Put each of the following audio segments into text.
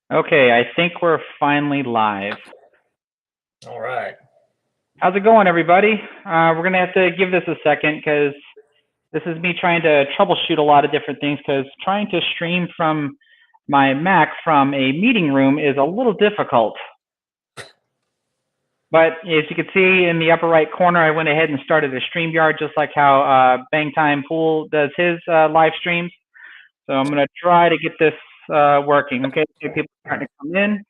Okay, I think we're finally live. All right. How's it going, everybody? We're going to have to give this a second because this is me trying to troubleshoot a lot of different things because trying to stream from my Mac from a meeting room is a little difficult. But as you can see in the upper right corner, I went ahead and started a StreamYard just like how Bang Time Pool does his live streams. So I'm going to try to get this working. Okay, people are starting to come in.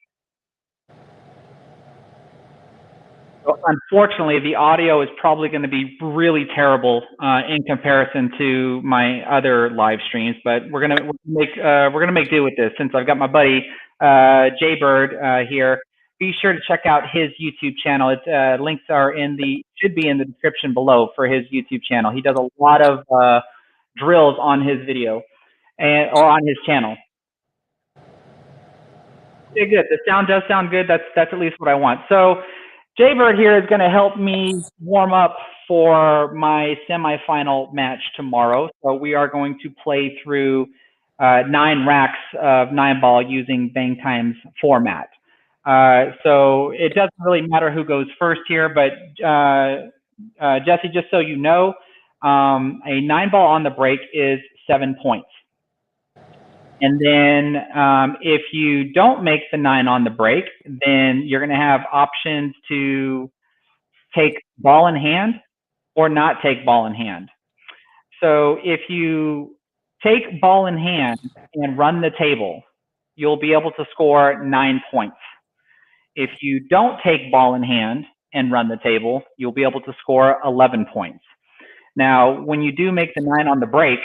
So unfortunately, the audio is probably going to be really terrible in comparison to my other live streams, but we're gonna make do with this since I've got my buddy Jaybird here. Be sure to check out his YouTube channel. Its links are should be in the description below for his YouTube channel. He does a lot of drills on his video or on his channel. Okay, good. The sound does sound good. That's at least what I want. So Jaybird here is going to help me warm up for my semifinal match tomorrow. So we are going to play through 9 racks of 9-ball using Bang Time's format. So it doesn't really matter who goes first here, but Jesse, just so you know, a 9-ball on the break is 7 points. And then if you don't make the 9 on the break, then you're going to have options to take ball in hand or not take ball in hand. So if you take ball in hand and run the table, you'll be able to score 9 points. If you don't take ball in hand and run the table, you'll be able to score 11 points. Now, when you do make the 9 on the break,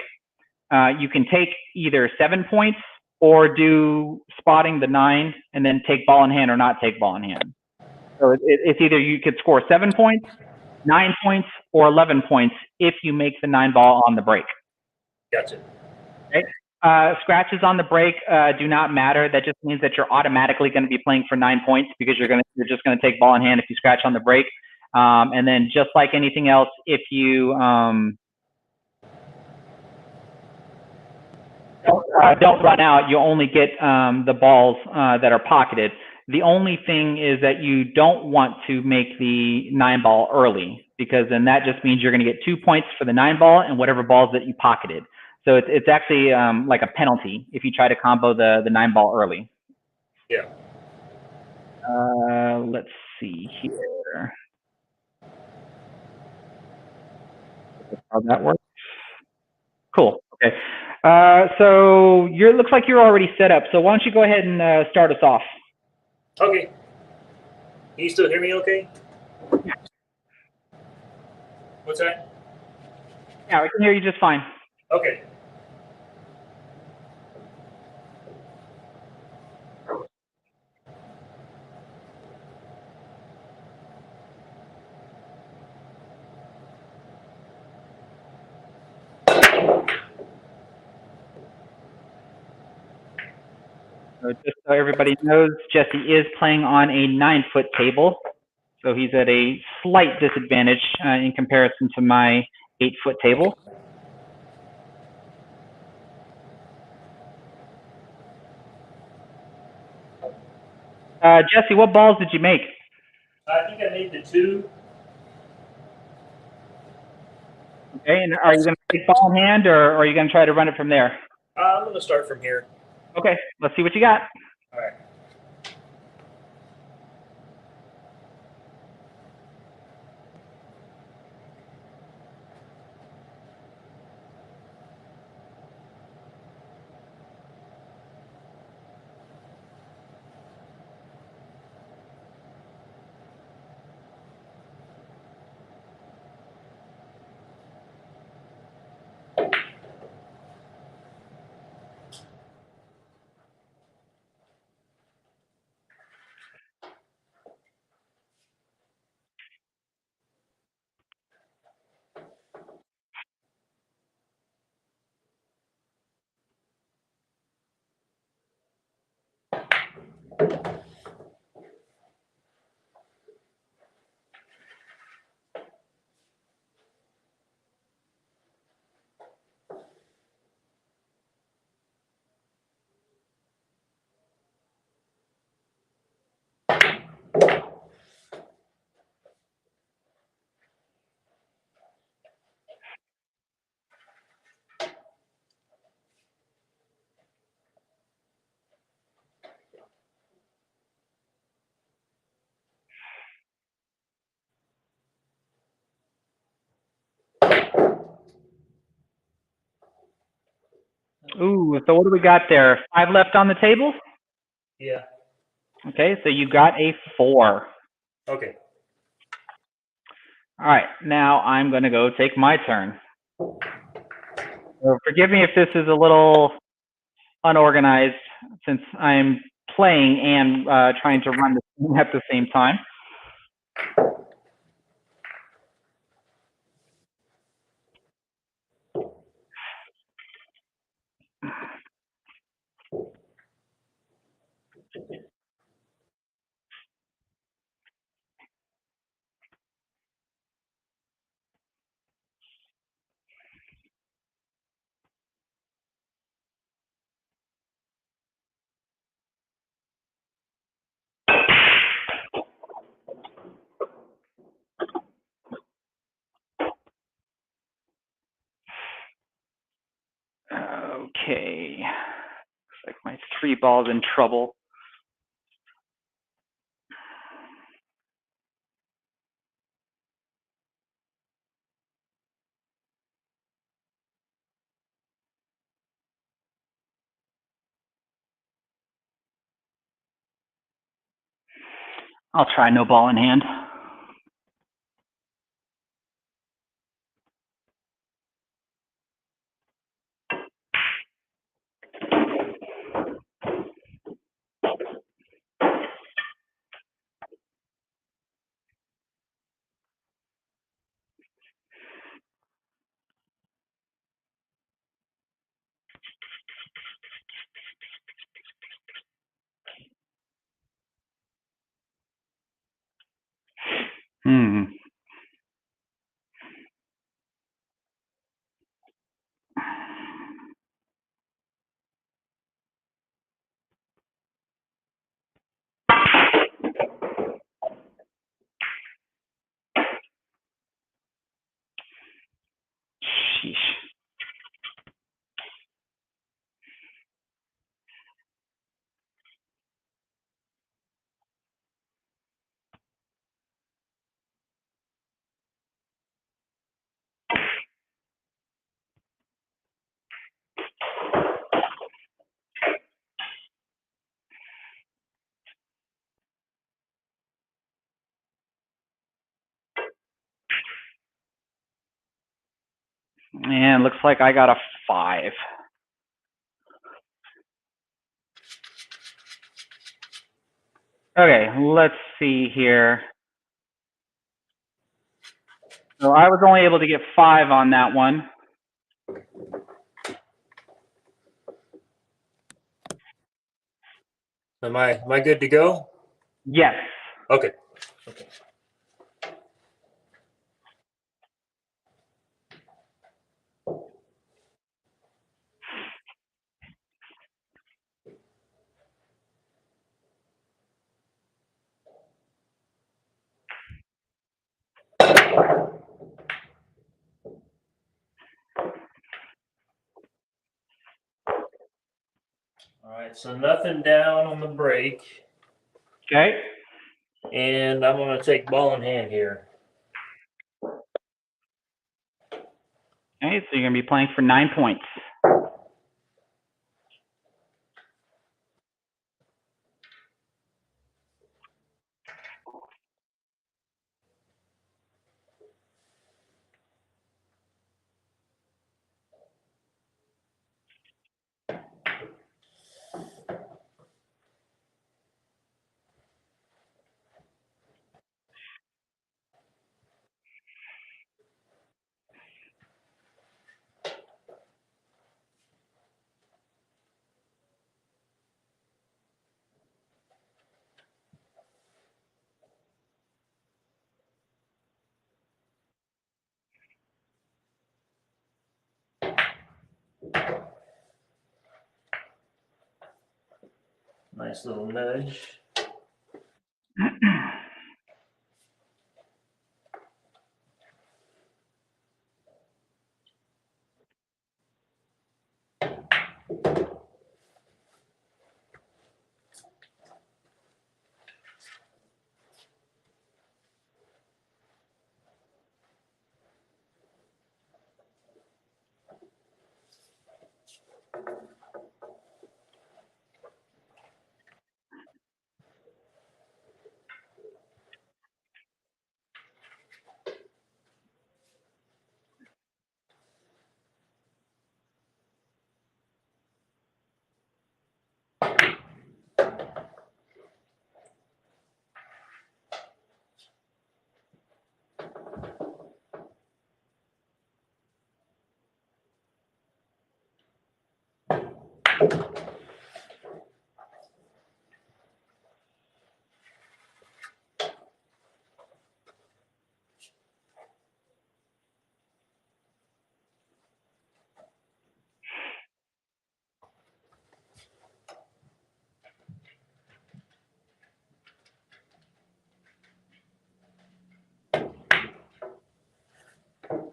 you can take either 7 points or do spotting the 9 and then take ball in hand or not take ball in hand. So it's either you could score 7 points, 9 points, or 11 points if you make the 9-ball on the break. Gotcha. Okay. Scratches on the break do not matter. That just means that you're automatically going to be playing for 9 points because you're just going to take ball in hand if you scratch on the break. And then just like anything else, if you don't run out, you only get the balls that are pocketed. The only thing is that you don't want to make the 9-ball early because then that just means you're going to get 2 points for the 9-ball and whatever balls that you pocketed. So it's actually like a penalty if you try to combo the 9-ball early. Yeah. Let's see here. How that works. Cool. Okay. So looks like you're already set up. So why don't you go ahead and start us off? Okay. Can you still hear me okay? Yeah. What's that? Yeah, I can hear you just fine. Okay. So just so everybody knows, Jesse is playing on a 9-foot table. So he's at a slight disadvantage in comparison to my 8-foot table. Jesse, what balls did you make? I think I made the 2. Okay, and are you going to take ball in hand or are you going to try to run it from there? I'm going to start from here. Okay, let's see what you got. All right. Ooh, so what do we got there? 5 left on the table? Yeah. Okay, so you got a 4. Okay. All right, now I'm going to go take my turn. So forgive me if this is a little unorganized since I'm playing and trying to run the game at the same time. Okay, looks like my 3 ball's in trouble. I'll try no ball in hand. Sheesh. And looks like I got a 5. Okay, let's see here. So I was only able to get 5 on that one. Am I good to go? Yes. Okay. Okay. All right, so nothing down on the break. Okay. And I'm going to take ball in hand here. Okay, so you're going to be playing for 9 points. Nice little nudge.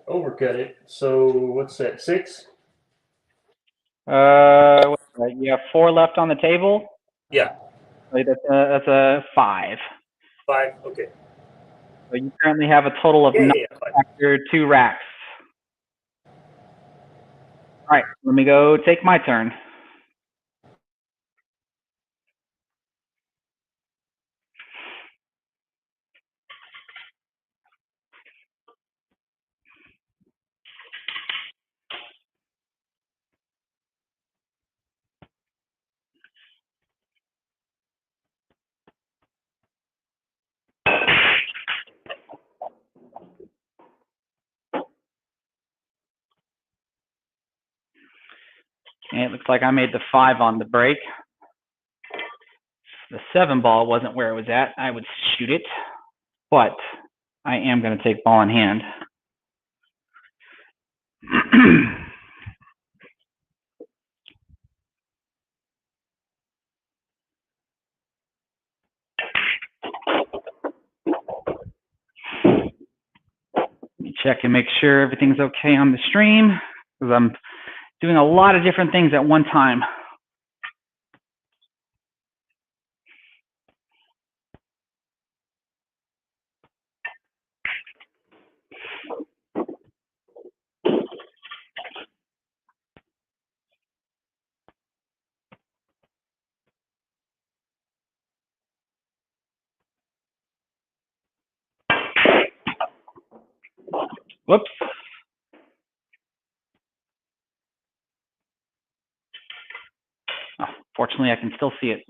Overcut it. So what's that? 6? You have 4 left on the table. Yeah. Wait, that's a 5. 5. Okay. So you currently have a total of 9 after 2 racks. All right, let me go take my turn. And it looks like I made the 5 on the break. The 7 ball wasn't where it was at. I would shoot it, but I am going to take ball in hand. Let me check and make sure everything's okay on the stream, because I'm doing a lot of different things at one time. Whoops. Oh, fortunately, I can still see it.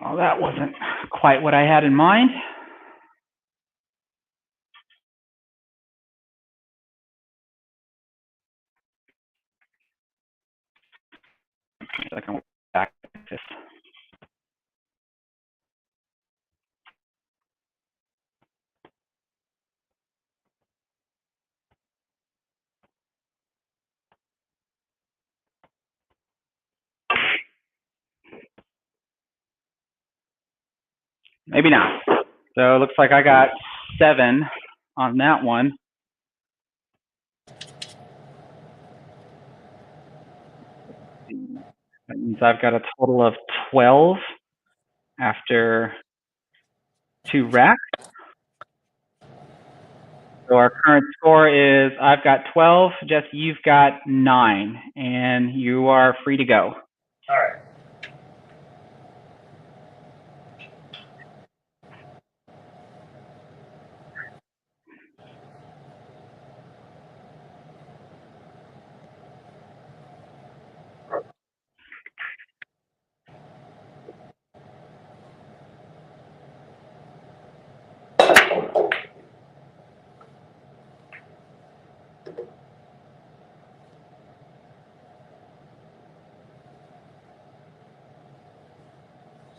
Oh, that wasn't quite what I had in mind. I can back this. Maybe not. So it looks like I got 7 on that one. That means I've got a total of 12 after 2 racks. So our current score is I've got 12, Jess, you've got 9, and you are free to go. All right.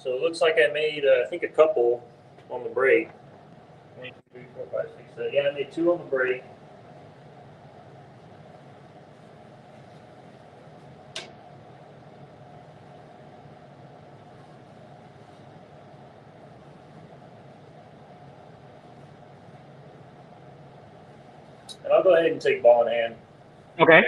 So it looks like I made, I think, a couple on the break. 1, 2, 3, 4, 5, 6, 7. Yeah, I made 2 on the break. And I'll go ahead and take ball in hand. Okay.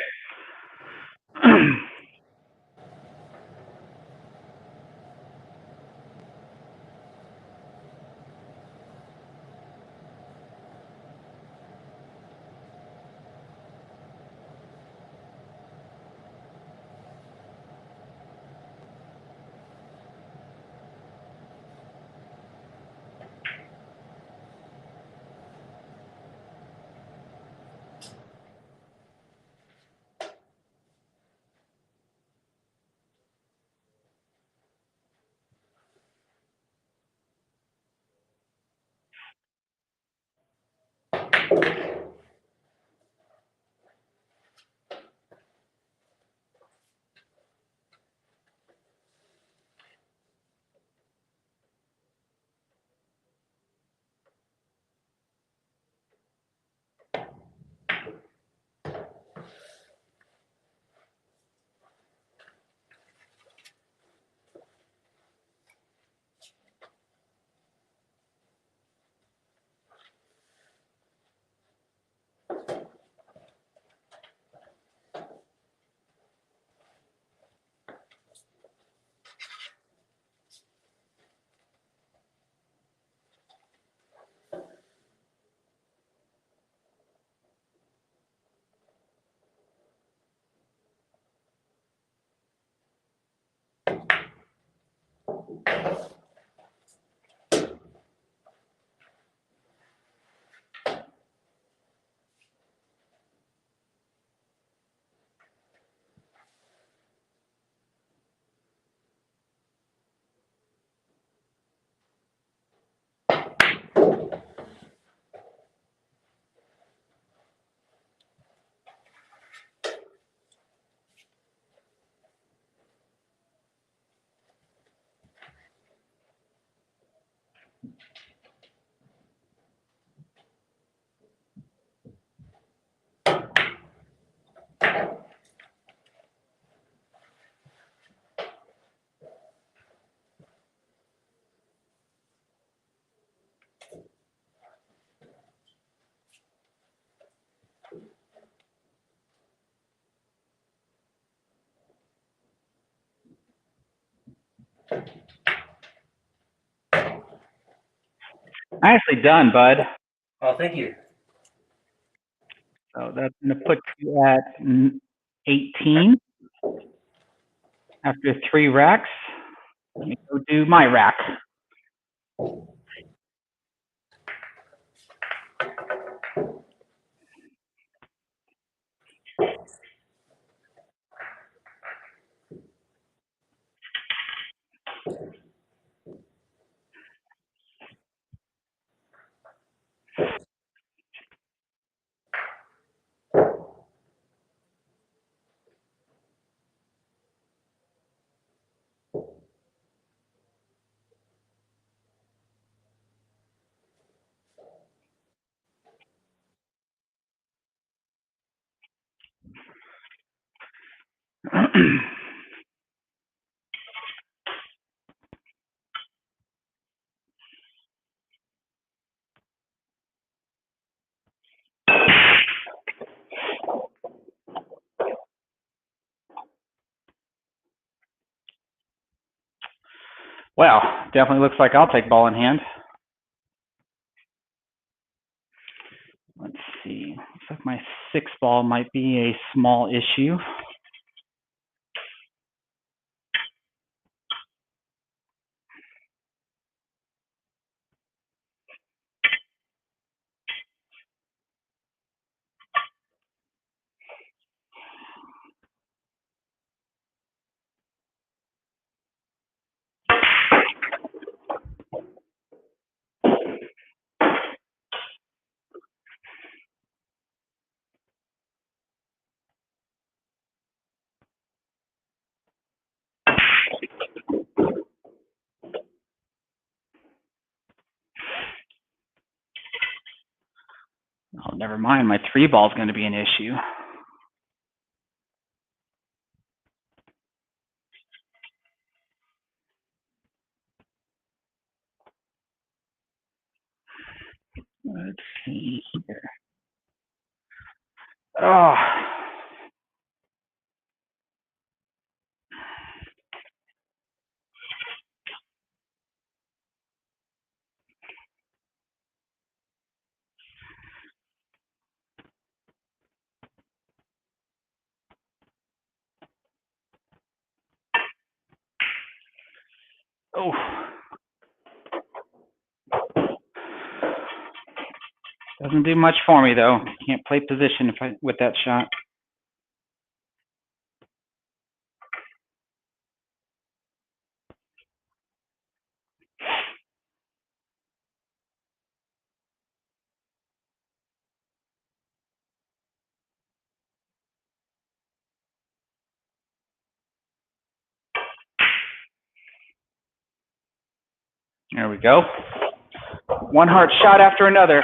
Nicely done, bud. Oh, thank you. So that's going to put you at 18 after 3 racks. Let me go do my rack. Well, definitely looks like I'll take ball in hand. Let's see. Looks like my 6 ball might be a small issue. Oh, never mind. My 3 ball is going to be an issue. Let's see here. Oh. Oh. Doesn't do much for me, though. Can't play position with that shot. There we go. One hard shot after another.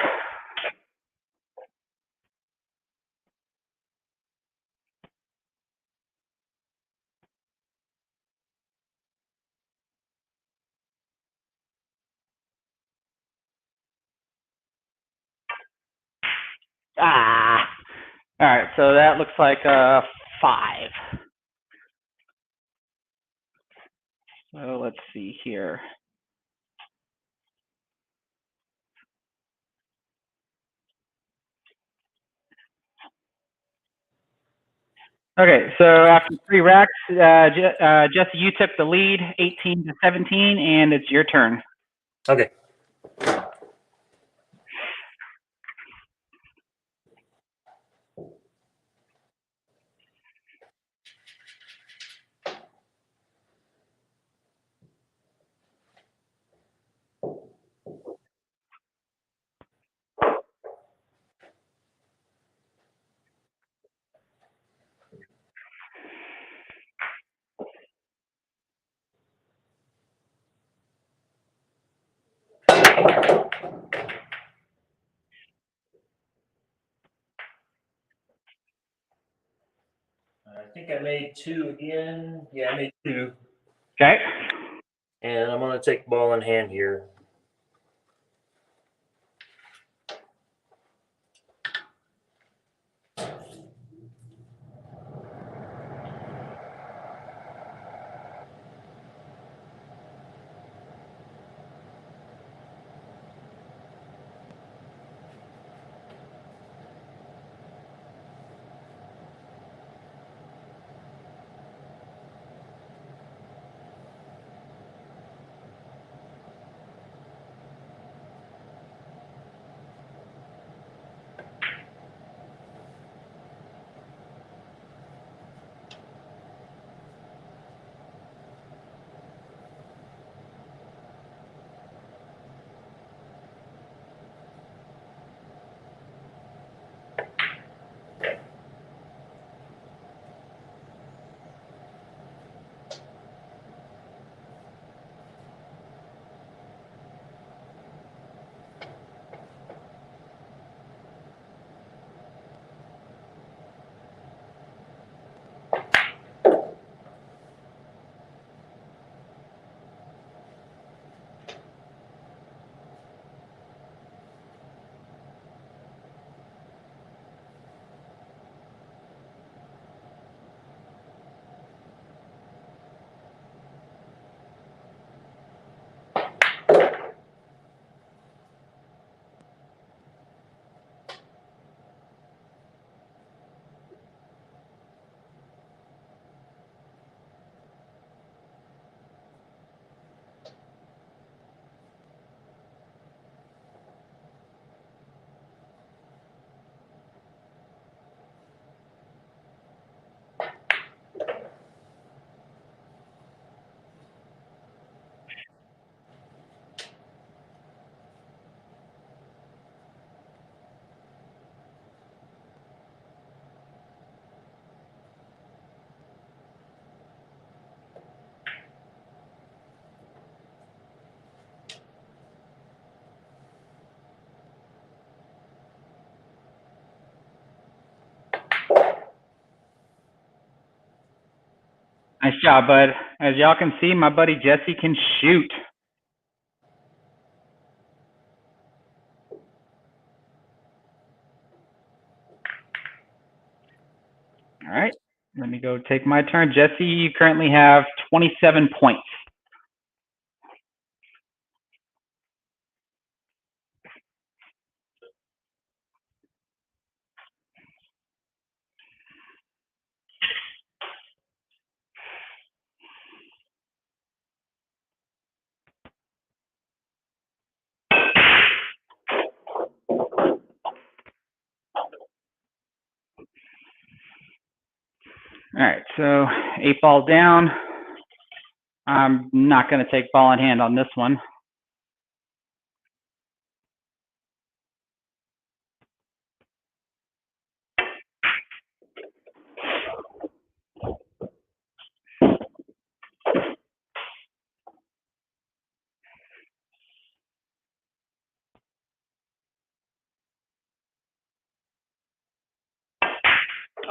Ah. All right, so that looks like a 5. So let's see here. Okay, so after 3 racks, Jesse, you took the lead, 18-17, and it's your turn. Okay. I think I made 2 again. Yeah, I made 2. Okay. And I'm going to take the ball in hand here. Nice job, bud. As y'all can see, my buddy Jesse can shoot. All right, let me go take my turn. Jesse, you currently have 27 points. All right, so 8-ball down. I'm not going to take ball in hand on this one.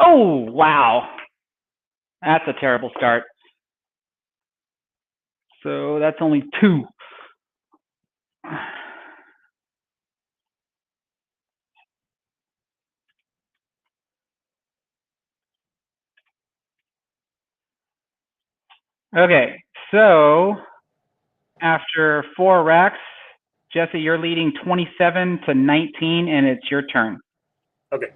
Oh, wow. That's a terrible start. So that's only 2. Okay, so after 4 racks, Jesse, you're leading 27-19, and it's your turn. Okay.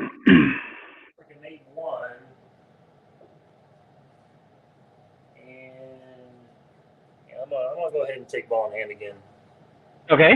Freaking made 1. And yeah, I'm gonna go ahead and take ball in hand again. Okay.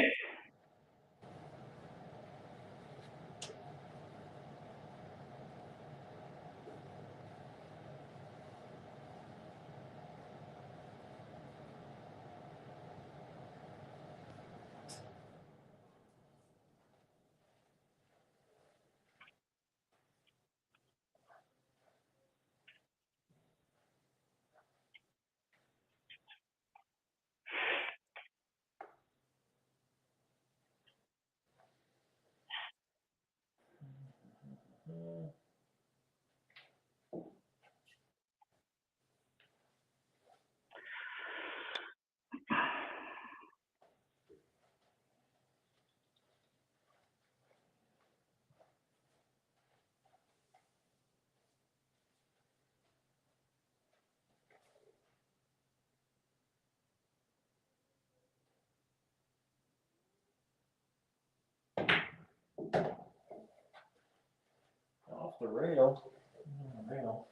Off the rail. Rail.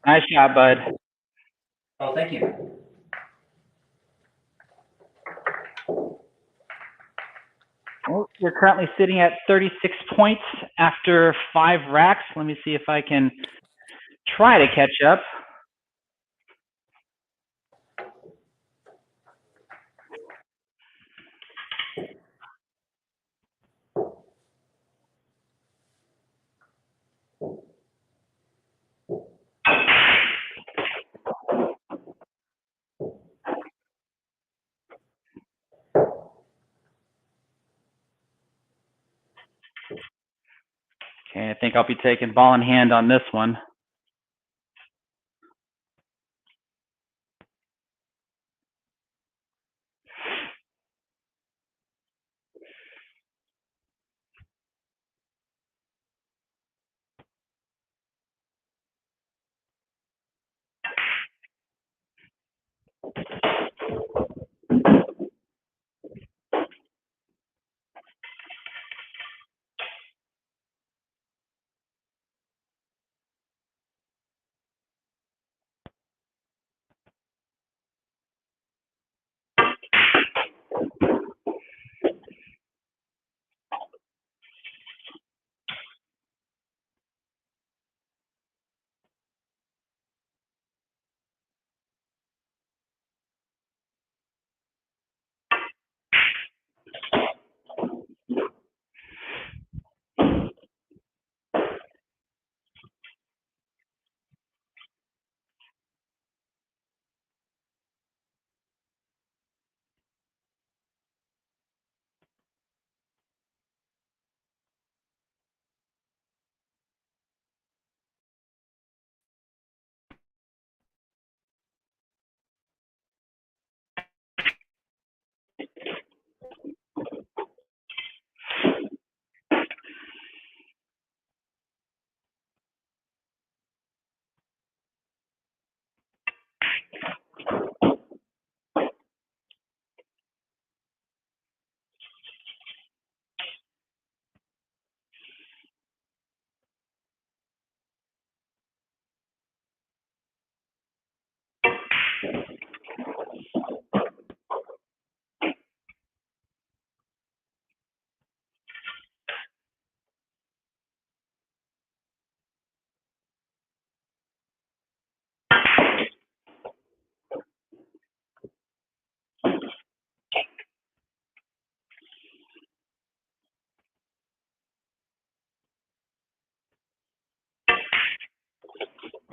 Nice shot, bud. Oh, thank you. Well, you're currently sitting at 36 points after 5 racks. Let me see if I can try to catch up. Okay, I think I'll be taking ball in hand on this one.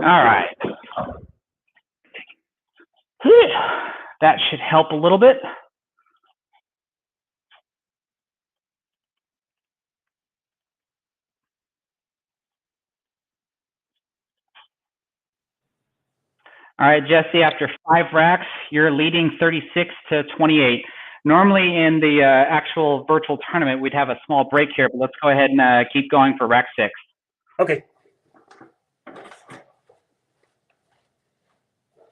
All right. That should help a little bit. All right, Jesse, after 5 racks, you're leading 36 to 28. Normally in the actual virtual tournament, we'd have a small break here, but let's go ahead and keep going for rack 6. Okay.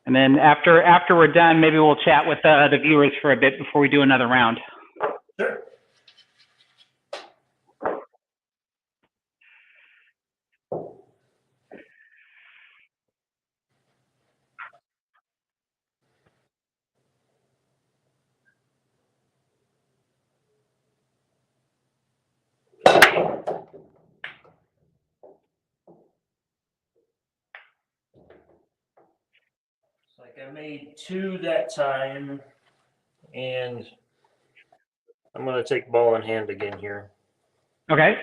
And then after we're done, maybe we'll chat with the viewers for a bit before we do another round. Sure. It's like I made 2 that time, and I'm going to take ball in hand again here. Okay.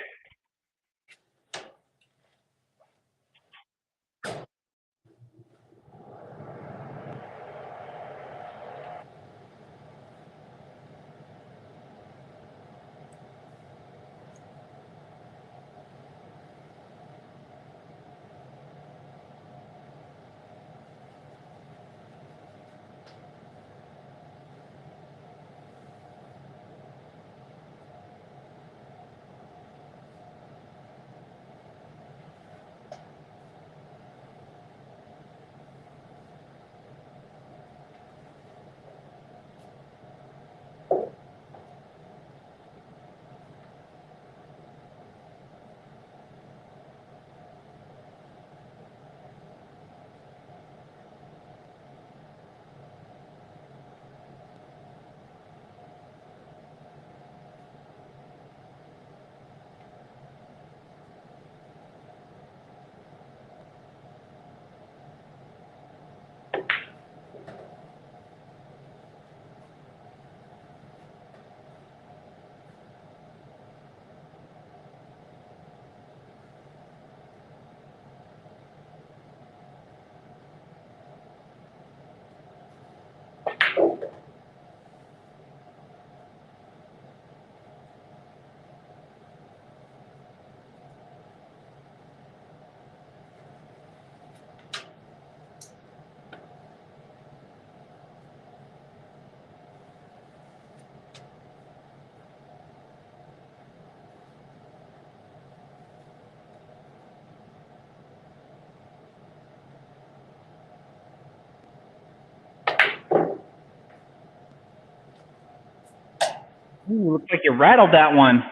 Ooh, looks like you rattled that one.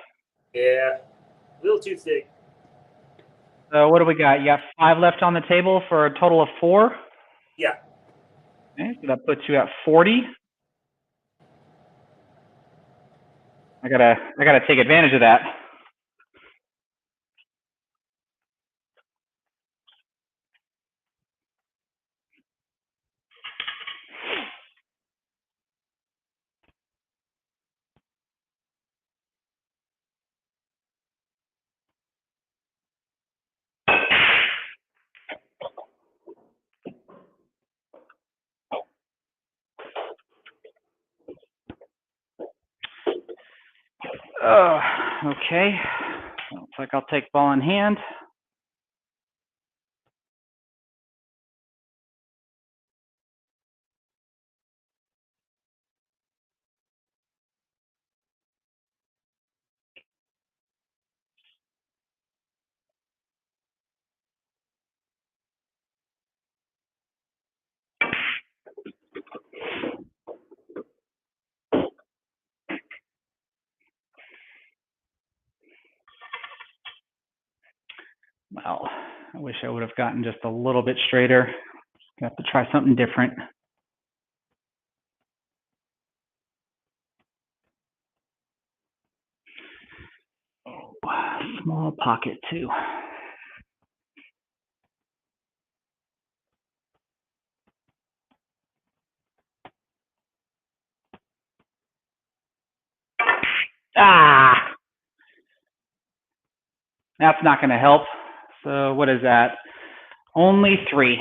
Yeah, a little too thick. So what do we got? You got 5 left on the table for a total of 4? Yeah. Okay, so that puts you at 40. I gotta take advantage of that. Oh, okay. Looks like I'll take ball in hand. Well, I wish I would have gotten just a little bit straighter. Got to try something different. Oh, small pocket too. Ah, that's not going to help. So what is that? Only 3.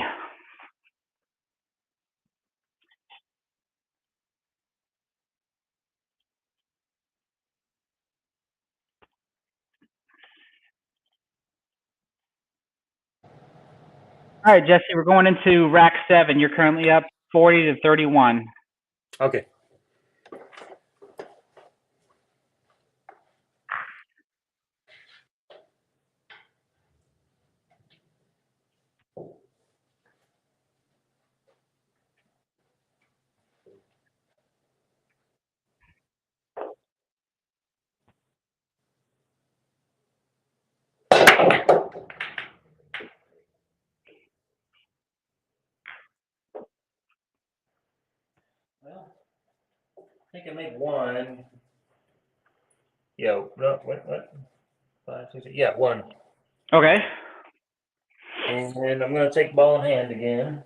All right, Jesse, we're going into rack 7. You're currently up 40 to 31. Okay. Well, I think I made 1. Yeah, no, what? 5, 6, 8. Yeah, 1. Okay. And I'm going to take ball in hand again.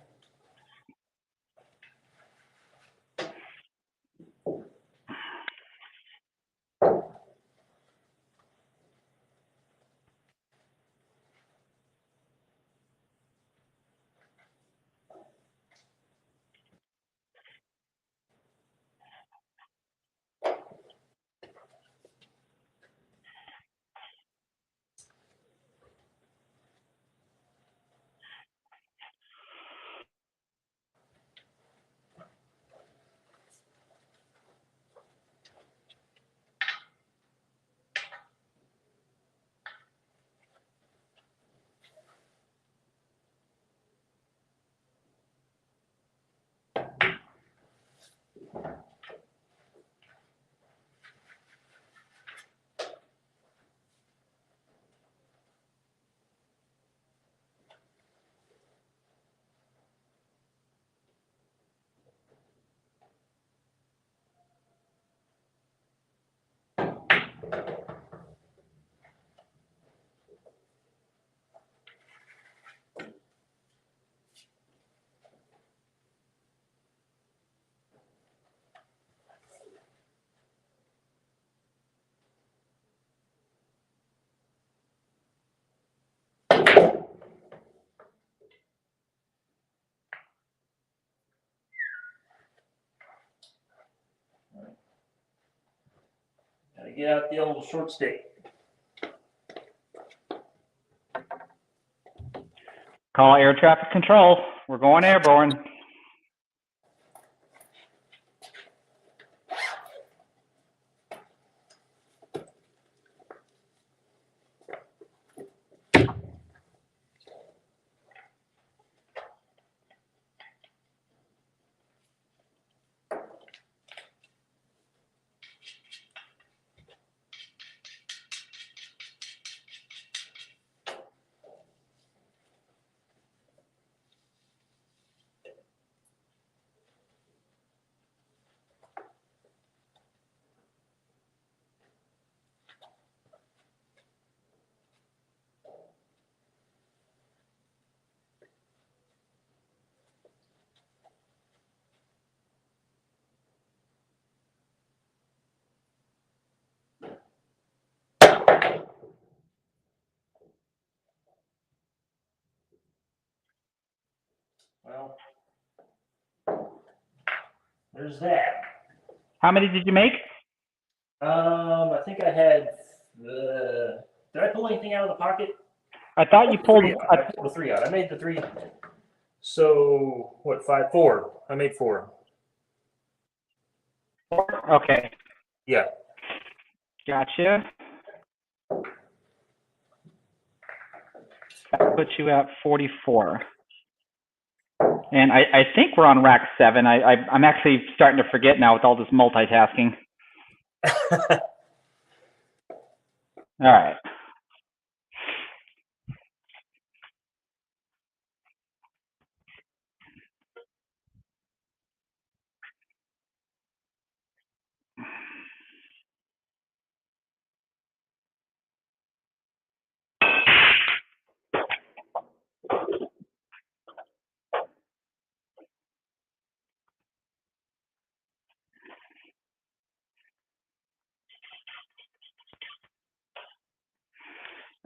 Gotta get out the old short stick. Call air traffic control. We're going airborne. Well, there's that. How many did you make? I think I had. Did I pull anything out of the pocket? I thought you pulled. I pulled the 3 out. I made the 3. So what? 5, 4. I made 4. Okay. Yeah. Gotcha. That puts you at 44. And I think we're on rack 7. I'm actually starting to forget now with all this multitasking. All right.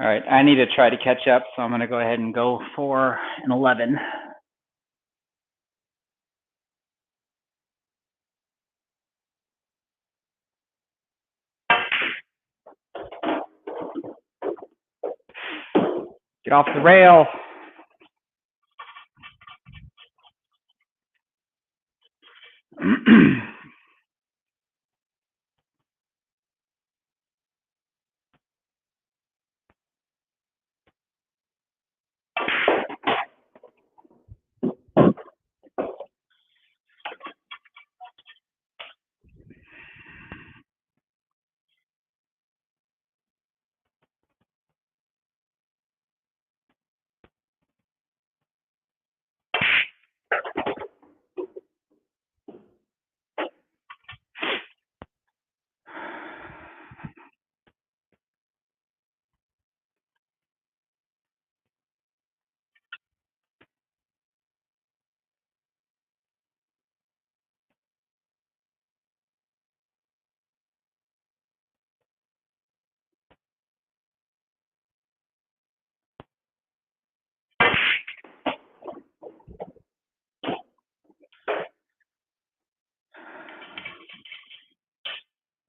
All right, I need to try to catch up, so I'm going to go ahead and go for an 11. Get off the rail.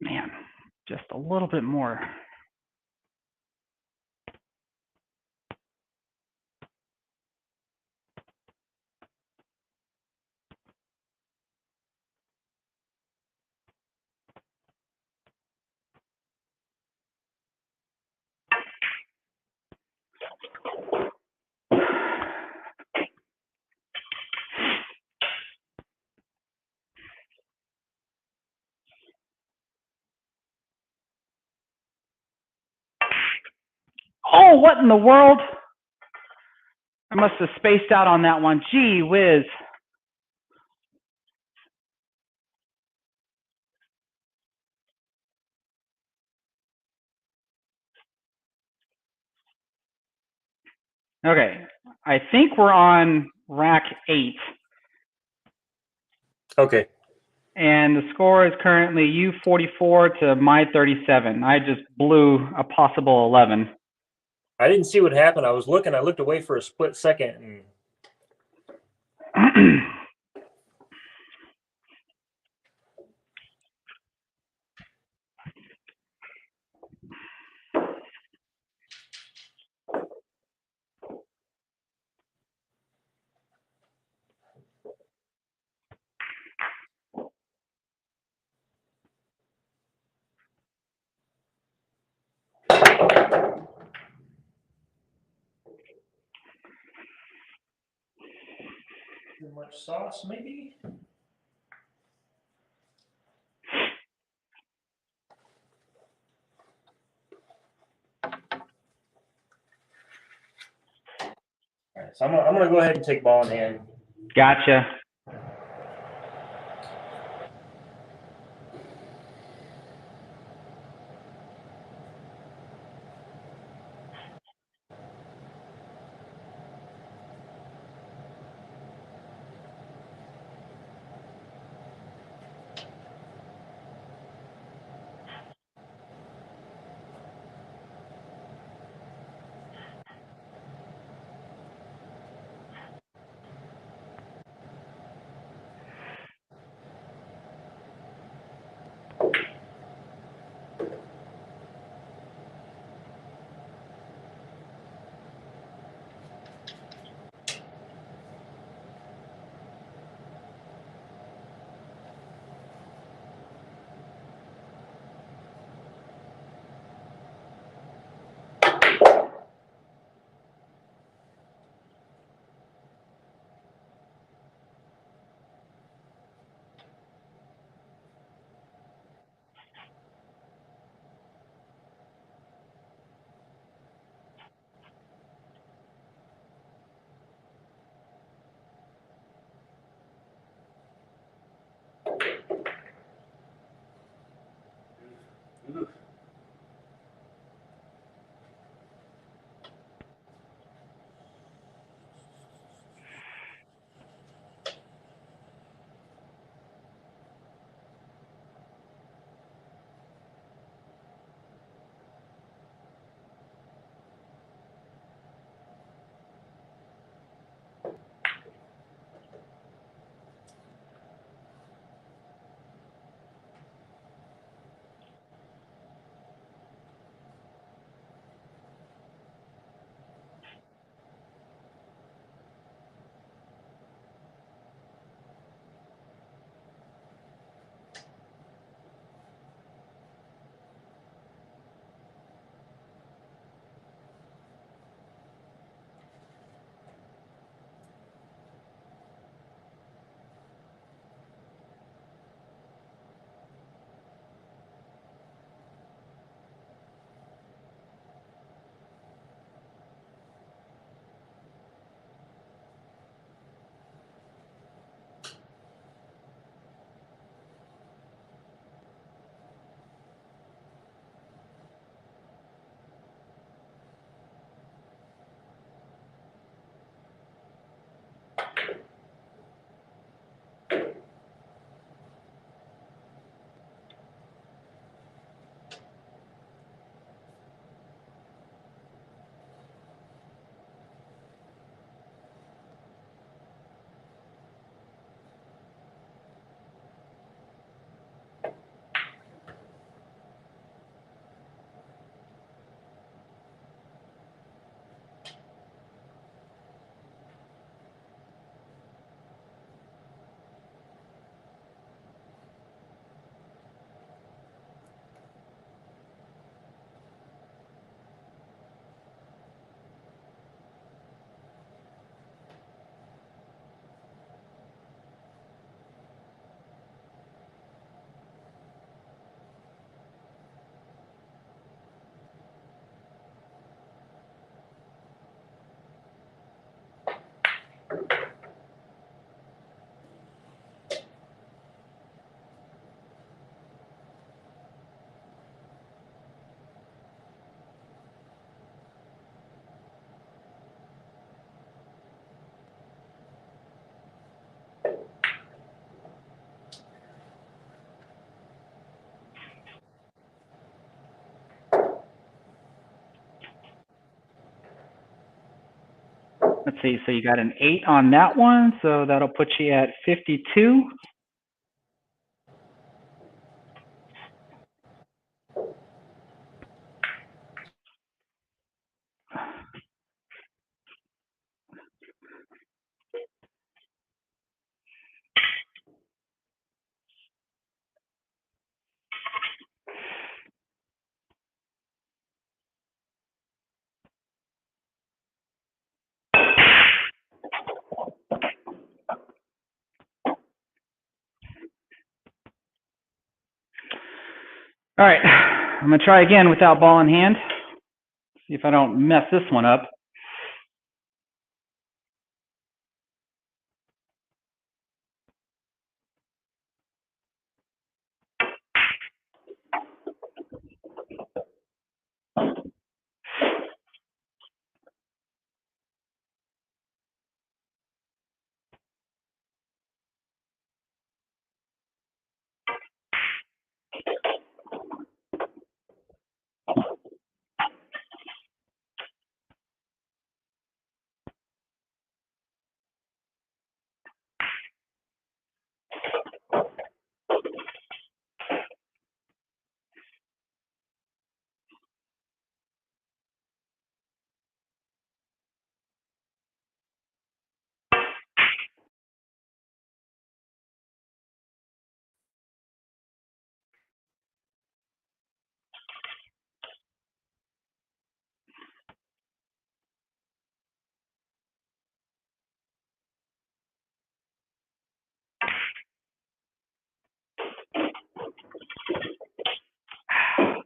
Man, just a little bit more. Oh, what in the world? I must have spaced out on that one. Gee whiz. Okay, I think we're on rack 8. Okay. And the score is currently you 44 to my 37. I just blew a possible 11. I didn't see what happened. I was looking. I looked away for a split second. And too much sauce, maybe? All right, so I'm gonna go ahead and take ball in hand. Gotcha. Let's see, so you got an 8 on that one, so that'll put you at 52. All right, I'm gonna try again without ball in hand. See if I don't mess this one up.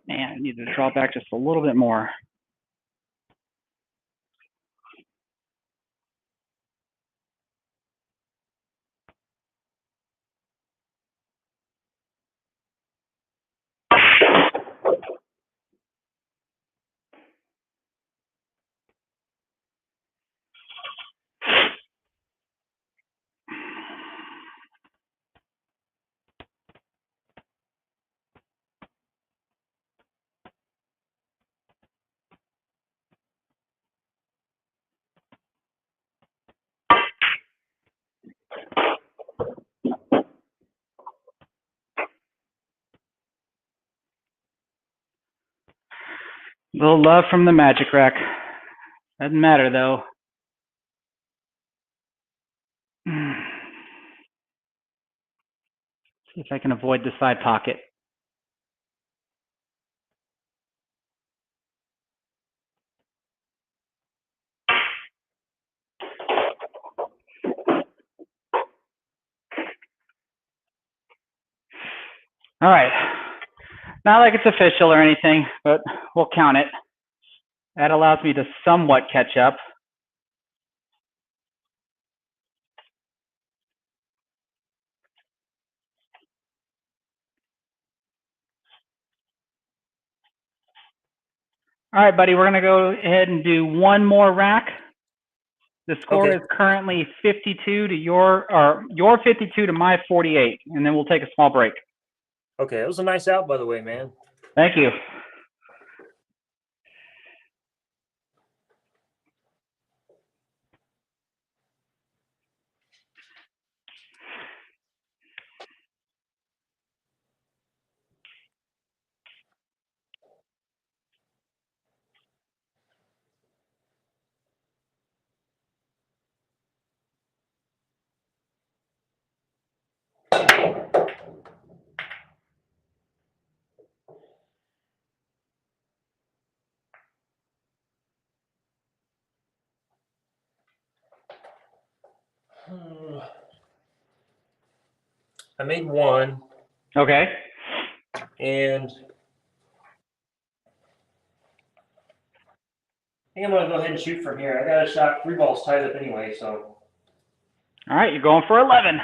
Man, I need to draw back just a little bit more. A little love from the magic rack. Doesn't matter though. See if I can avoid the side pocket. All right. Not like it's official or anything, but we'll count it. That allows me to somewhat catch up. All right, buddy, we're going to go ahead and do one more rack. The score Okay. is currently 52 to your 52 to my 48, and then we'll take a small break. Okay, it was a nice out, by the way, man. Thank you. I made one. Okay. And I think I'm going to go ahead and shoot from here. I got a shot. 3 balls tied up anyway, so. All right, you're going for 11.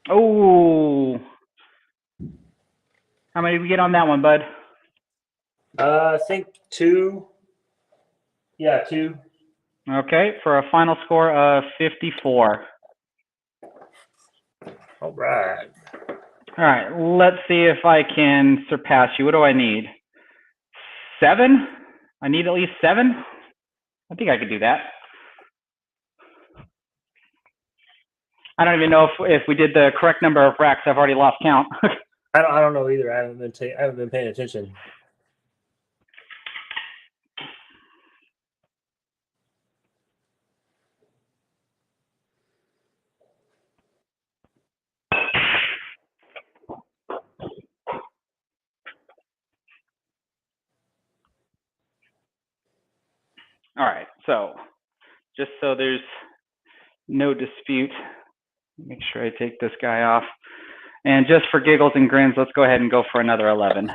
Oh, how many did we get on that one, bud? I think 2. Yeah, 2. Okay, for a final score of 54. All right. All right, let's see if I can surpass you. What do I need? 7? I need at least 7? I think I could do that. I don't even know if we did the correct number of racks. I've already lost count. I don't know either. I haven't been paying attention. All right, so just so there's no dispute, make sure I take this guy off. And just for giggles and grins, let's go ahead and go for another 11.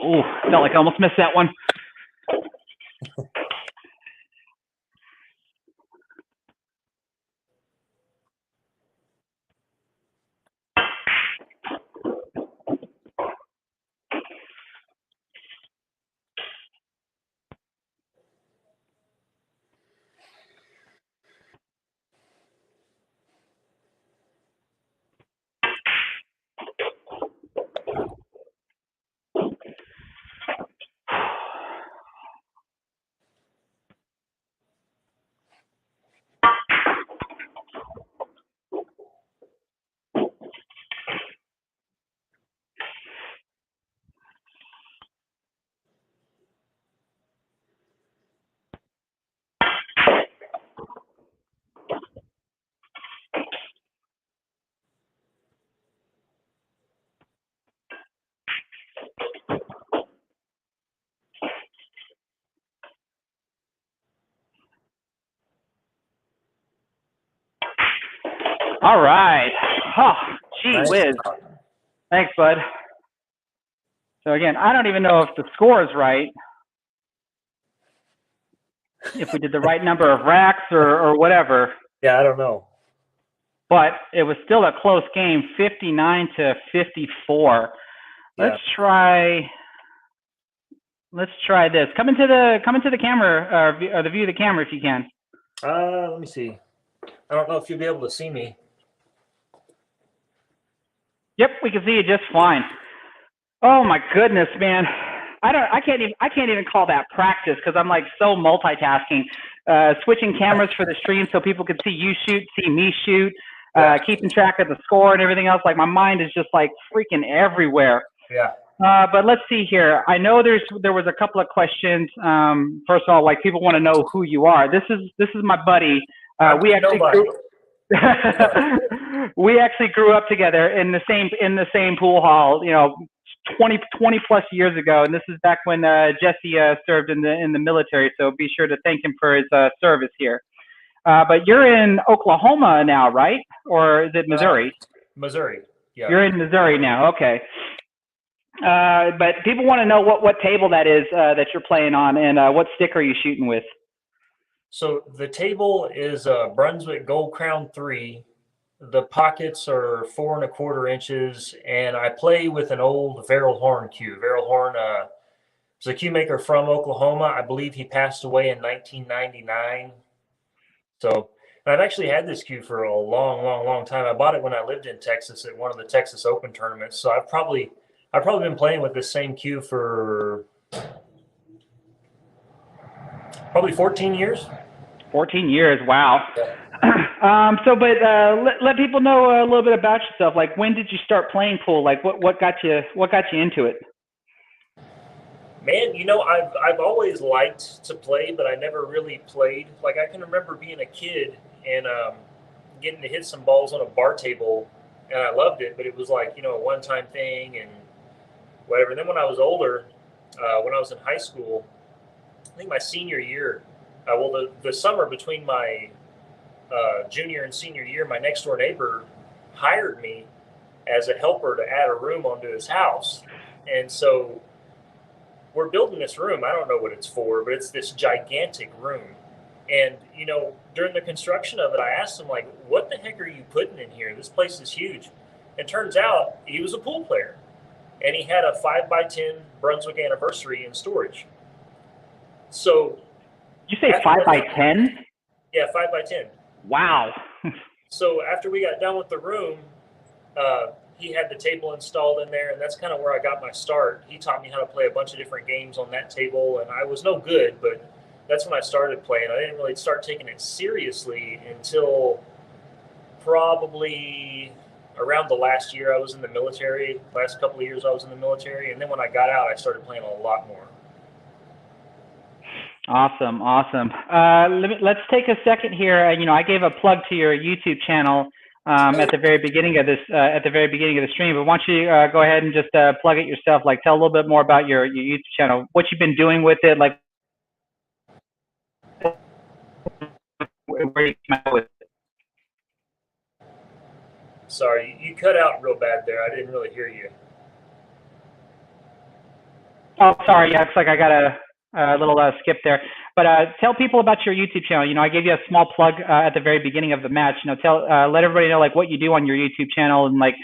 Ooh, felt like I almost missed that one. All right. Oh, gee whiz. Thanks, bud. So again, I don't even know if the score is right, if we did the right number of racks or whatever. Yeah, I don't know. But it was still a close game, 59 to 54. Let's try this. Come into the camera, or the view of the camera if you can. Let me see. I don't know if you'll be able to see me. Yep, we can see you just fine. Oh my goodness, man. I can't even call that practice because I'm like so multitasking. Switching cameras for the stream so people can see you shoot, see me shoot, keeping track of the score and everything else. Like my mind is just like freaking everywhere. Yeah. But let's see here. I know there was a couple of questions. First of all, like people want to know who you are. This is my buddy. We actually grew up together in the same pool hall, 20 plus years ago, and this is back when Jesse served in the military. So be sure to thank him for his service here. But you're in Oklahoma now, right? Or is it Missouri? Missouri. Yeah. You're in Missouri now. Okay. But people want to know what table that is that you're playing on, and what stick are you shooting with? So the table is Brunswick Gold Crown 3. The pockets are 4 1/4 inches, and I play with an old Verrill Horn cue. Verrill Horn was a cue maker from Oklahoma. I believe he passed away in 1999. So I've actually had this cue for a long time. I bought it when I lived in Texas at one of the Texas Open tournaments. So I've probably been playing with this same cue for probably 14 years. 14 years, wow. Yeah. Let people know a little bit about yourself. Like, when did you start playing pool? Like, what got you into it? Man, I've always liked to play, but I never really played. Like, I can remember being a kid and getting to hit some balls on a bar table, and I loved it, but it was like, a one-time thing and whatever. And then when I was older, when I was in high school, I think my senior year, the summer between my junior and senior year, my next door neighbor hired me as a helper to add a room onto his house. And so we're building this room. I don't know what it's for, but it's this gigantic room. And, during the construction of it, I asked him, like, what the heck are you putting in here? This place is huge. And turns out he was a pool player. And he had a 5x10 Brunswick anniversary in storage. So. You say 5x10? Yeah, 5x10. Wow. So after we got done with the room, he had the table installed in there, and that's kind of where I got my start. He taught me how to play a bunch of different games on that table, and I was no good, but that's when I started playing. I didn't really start taking it seriously until probably around the last year I was in the military. Last couple of years I was in the military, and then when I got out, I started playing a lot more. Awesome. Let's take a second here. I gave a plug to your YouTube channel at the very beginning of this, at the very beginning of the stream. But why don't you go ahead and just plug it yourself? Like, tell a little bit more about your YouTube channel, what you've been doing with it, like where you came out with it. Sorry, you cut out real bad there. I didn't really hear you. Oh, sorry. Yeah, looks like I got a little skip there. But tell people about your YouTube channel. I gave you a small plug at the very beginning of the match. Let everybody know like what you do on your YouTube channel and like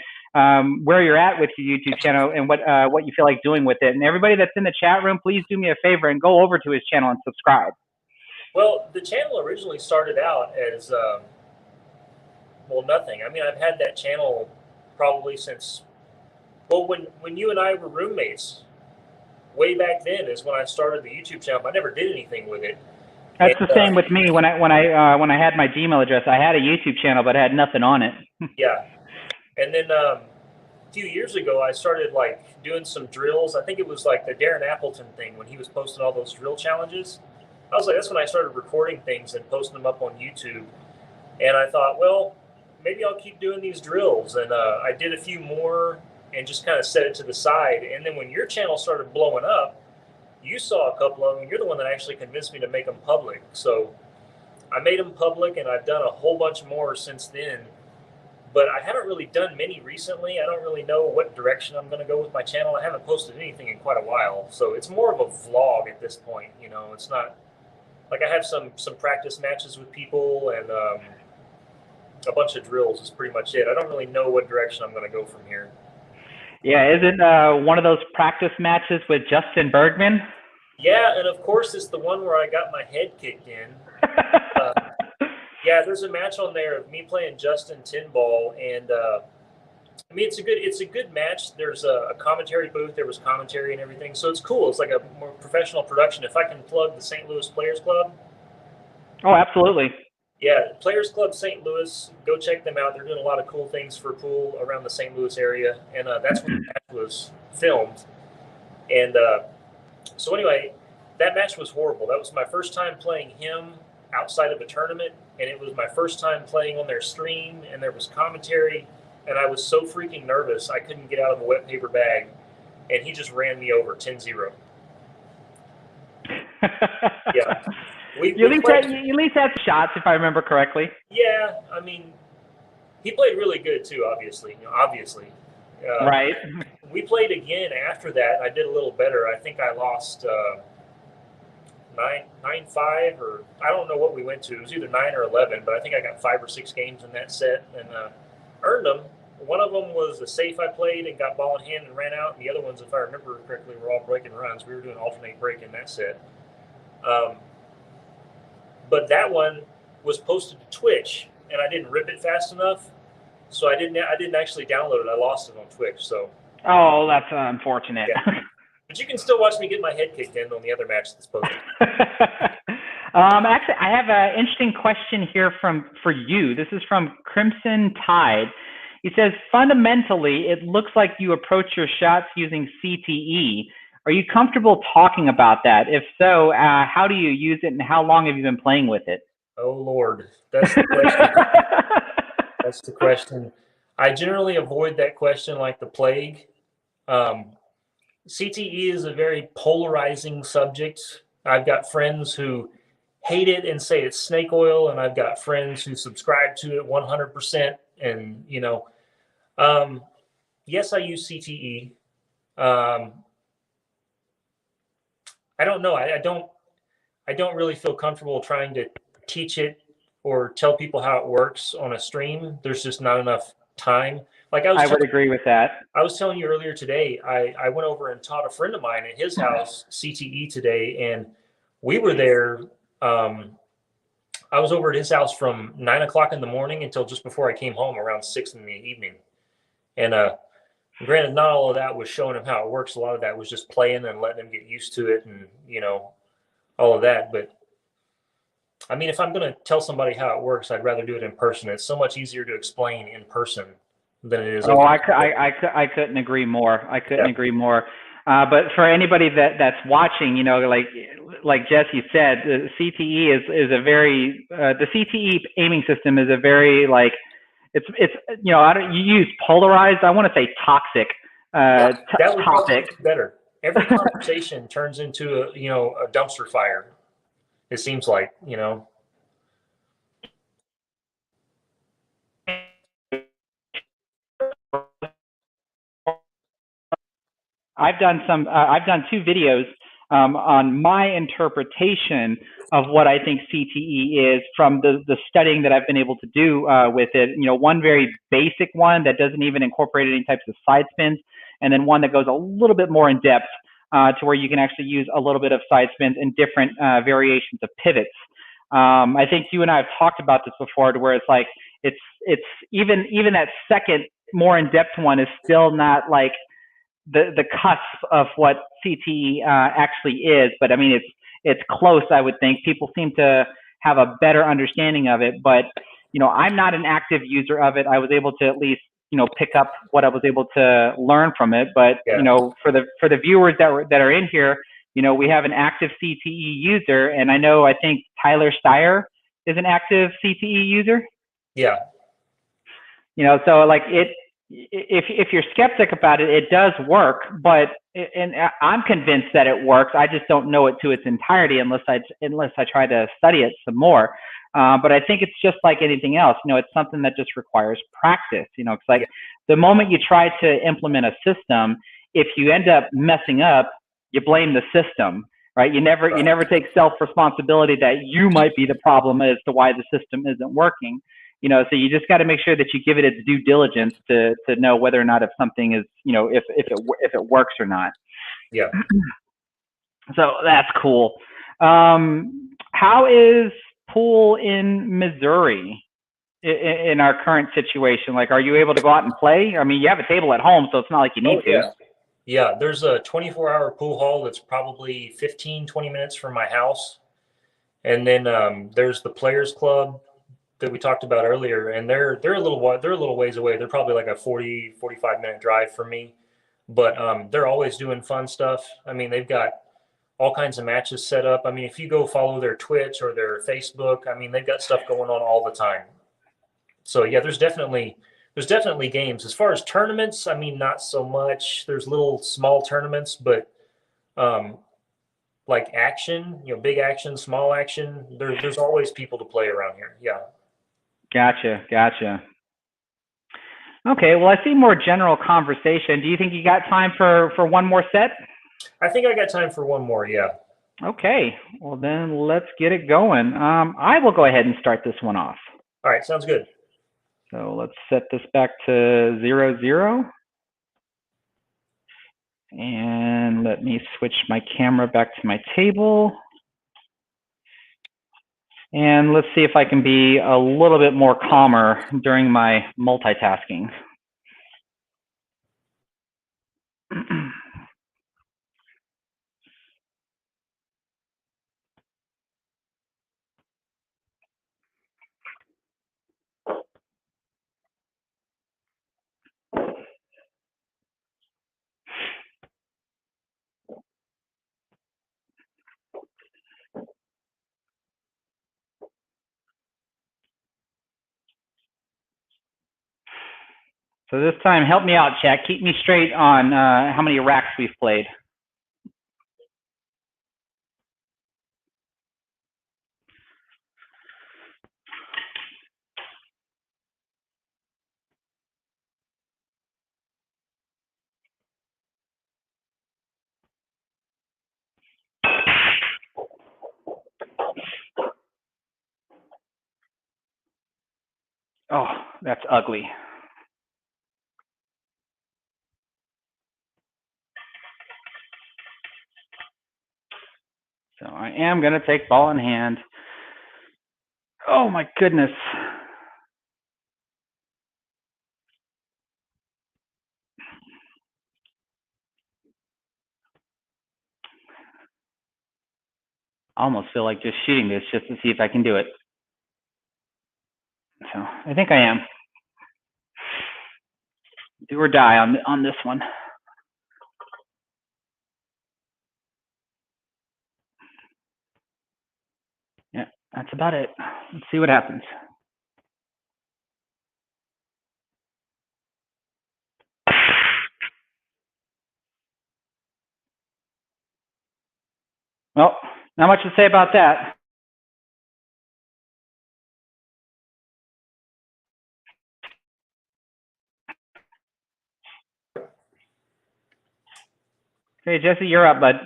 where you're at with your YouTube channel and what you feel like doing with it. And everybody that's in the chat room, please do me a favor and go over to his channel and subscribe. Well, the channel originally started out as nothing. I mean, I've had that channel probably since when you and I were roommates. Way back then is when I started the YouTube channel. I never did anything with it. That's the same with me. When I had my Gmail address, I had a YouTube channel, but I had nothing on it. Yeah, and then a few years ago, I started like doing some drills. I think it was like the Darren Appleton thing when he was posting all those drill challenges. I was like, that's when I started recording things and posting them up on YouTube. And I thought, well, maybe I'll keep doing these drills. And I did a few more and just kind of set it to the side. And then when your channel started blowing up, you saw a couple of them. You're the one that actually convinced me to make them public. So I made them public, and I've done a whole bunch more since then. But I haven't really done many recently. I don't really know what direction I'm going to go with my channel. I haven't posted anything in quite a while. So it's more of a vlog at this point. It's not like I have some practice matches with people and a bunch of drills is pretty much it. I don't really know what direction I'm going to go from here. Yeah, isn't one of those practice matches with Justin Bergman? Yeah, and of course it's the one where I got my head kicked in. Yeah, there's a match on there of me playing Justin Tinball, and I mean it's a good match. There's a commentary booth. There was commentary and everything, so it's cool. It's like a more professional production. If I can plug the St. Louis Players Club. Oh, absolutely. Yeah, Players Club St. Louis. Go check them out. They're doing a lot of cool things for pool around the St. Louis area, and that's when the match was filmed. And so anyway, that match was horrible. That was my first time playing him outside of a tournament, and it was my first time playing on their stream, and there was commentary, and I was so freaking nervous I couldn't get out of a wet paper bag, and he just ran me over 10-0. Yeah. You at least had shots, if I remember correctly. Yeah, I mean, he played really good too, obviously. Right. We played again after that. I did a little better. I think I lost 9-5, or I don't know what we went to. It was either 9 or 11, but I think I got 5 or 6 games in that set and earned them. One of them was a safe I played and got ball in hand and ran out, and the other ones, if I remember correctly, were all breaking runs. We were doing alternate break in that set. But that one was posted to Twitch, and I didn't rip it fast enough, so I didn't actually download it. I lost it on Twitch. So. Oh, that's unfortunate. Yeah. But you can still watch me get my head kicked in on the other match that's posted. Actually, I have an interesting question here for you. This is from Crimson Tide. He says, fundamentally, it looks like you approach your shots using CTE. Are you comfortable talking about that? If so, how do you use it, and how long have you been playing with it? Oh, Lord. That's the question. That's the question. I generally avoid that question like the plague. CTE is a very polarizing subject. I've got friends who hate it and say it's snake oil, and I've got friends who subscribe to it 100%. And yes, I use CTE. I don't know. I don't really feel comfortable trying to teach it or tell people how it works on a stream. There's just not enough time. Like I would agree with that. I was telling you earlier today, I went over and taught a friend of mine at his house CTE today, and we were there. I was over at his house from 9 o'clock in the morning until just before I came home around 6 in the evening. And granted, not all of that was showing him how it works. A lot of that was just playing and letting him get used to it, and all of that. But I mean, if I'm going to tell somebody how it works, I'd rather do it in person. It's so much easier to explain in person than it is. Oh, I couldn't agree more. I couldn't agree more. But for anybody that's watching, like Jesse said, the CTE is a very the CTE aiming system is a very it's you use polarized. I want to say toxic that would topic. be better. Every conversation turns into a dumpster fire. It seems like I've done two videos on my interpretation of what I think CTE is from the studying that I've been able to do with it. One very basic one that doesn't even incorporate any types of side spins, and then one that goes a little bit more in depth to where you can actually use a little bit of side spins and different variations of pivots. I think you and I have talked about this before, to where it's like it's even that second more in depth one is still not like the cusp of what CTE actually is, but I mean it's close. I would think people seem to have a better understanding of it, but I'm not an active user of it. I was able to at least pick up what I was able to learn from it, but for the viewers that are in here, we have an active CTE user, and I think Tyler Steyer is an active CTE user. Yeah. So like if you're skeptic about it, it does work, and I'm convinced that it works. I just don't know it to its entirety unless I try to study it some more. But I think it's just like anything else. It's something that just requires practice. It's like the moment you try to implement a system, if you end up messing up, you blame the system, right? You never take self-responsibility that you might be the problem as to why the system isn't working. So you just got to make sure that you give it its due diligence to know whether or not if something is, if it works or not. Yeah. So that's cool. How is pool in Missouri in our current situation? Like, are you able to go out and play? I mean, you have a table at home, so it's not like you need to. Yeah, there's a 24-hour pool hall that's probably 15, 20 minutes from my house. And then there's the Players Club that we talked about earlier, and they're a little ways away. They're probably like a 40, 45-minute drive from me, but they're always doing fun stuff. I mean, they've got all kinds of matches set up. I mean, if you go follow their Twitch or their Facebook, I mean, they've got stuff going on all the time. So yeah, there's definitely games. As far as tournaments, I mean, not so much. There's little small tournaments, but like action, big action, small action, there's always people to play around here. Yeah. Gotcha. Okay, well, I see more general conversation. Do you think you got time for one more set? I think I got time for one more, yeah. Okay, well then let's get it going. I will go ahead and start this one off. All right, sounds good. So let's set this back to 0-0. And let me switch my camera back to my table. And let's see if I can be a little bit more calmer during my multitasking. So this time, help me out, chat. Keep me straight on how many racks we've played. Oh, that's ugly. So I am going to take ball in hand. Oh, my goodness. I almost feel like just shooting this just to see if I can do it. So I think I am. Do or die on this one. Yeah, that's about it. Let's see what happens. Well, not much to say about that. Okay, Jesse, you're up, bud.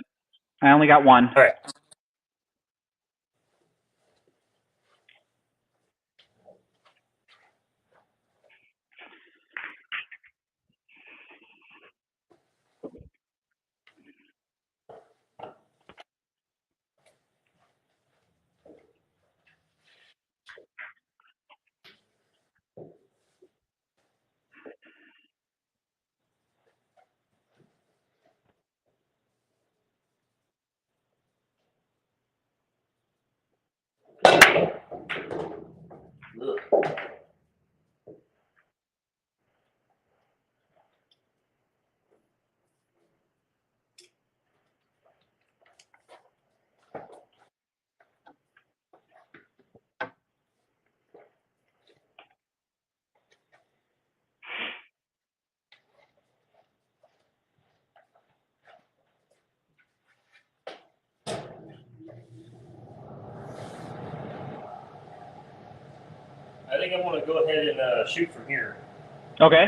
I only got one. All right. I think I'm going to go ahead and shoot from here. Okay.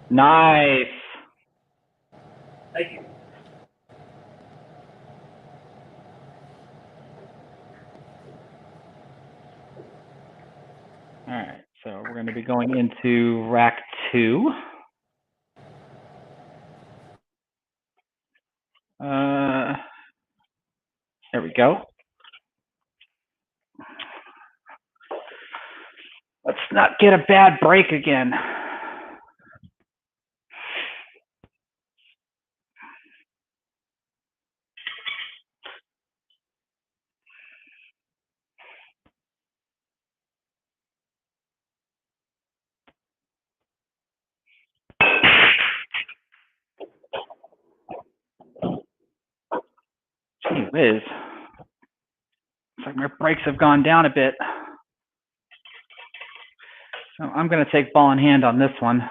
Nice. Thank you. All right, so we're going to be going into rack 2. There we go. Let's not get a bad break again. Gee whiz. Looks like my brakes have gone down a bit. So I'm going to take ball in hand on this one.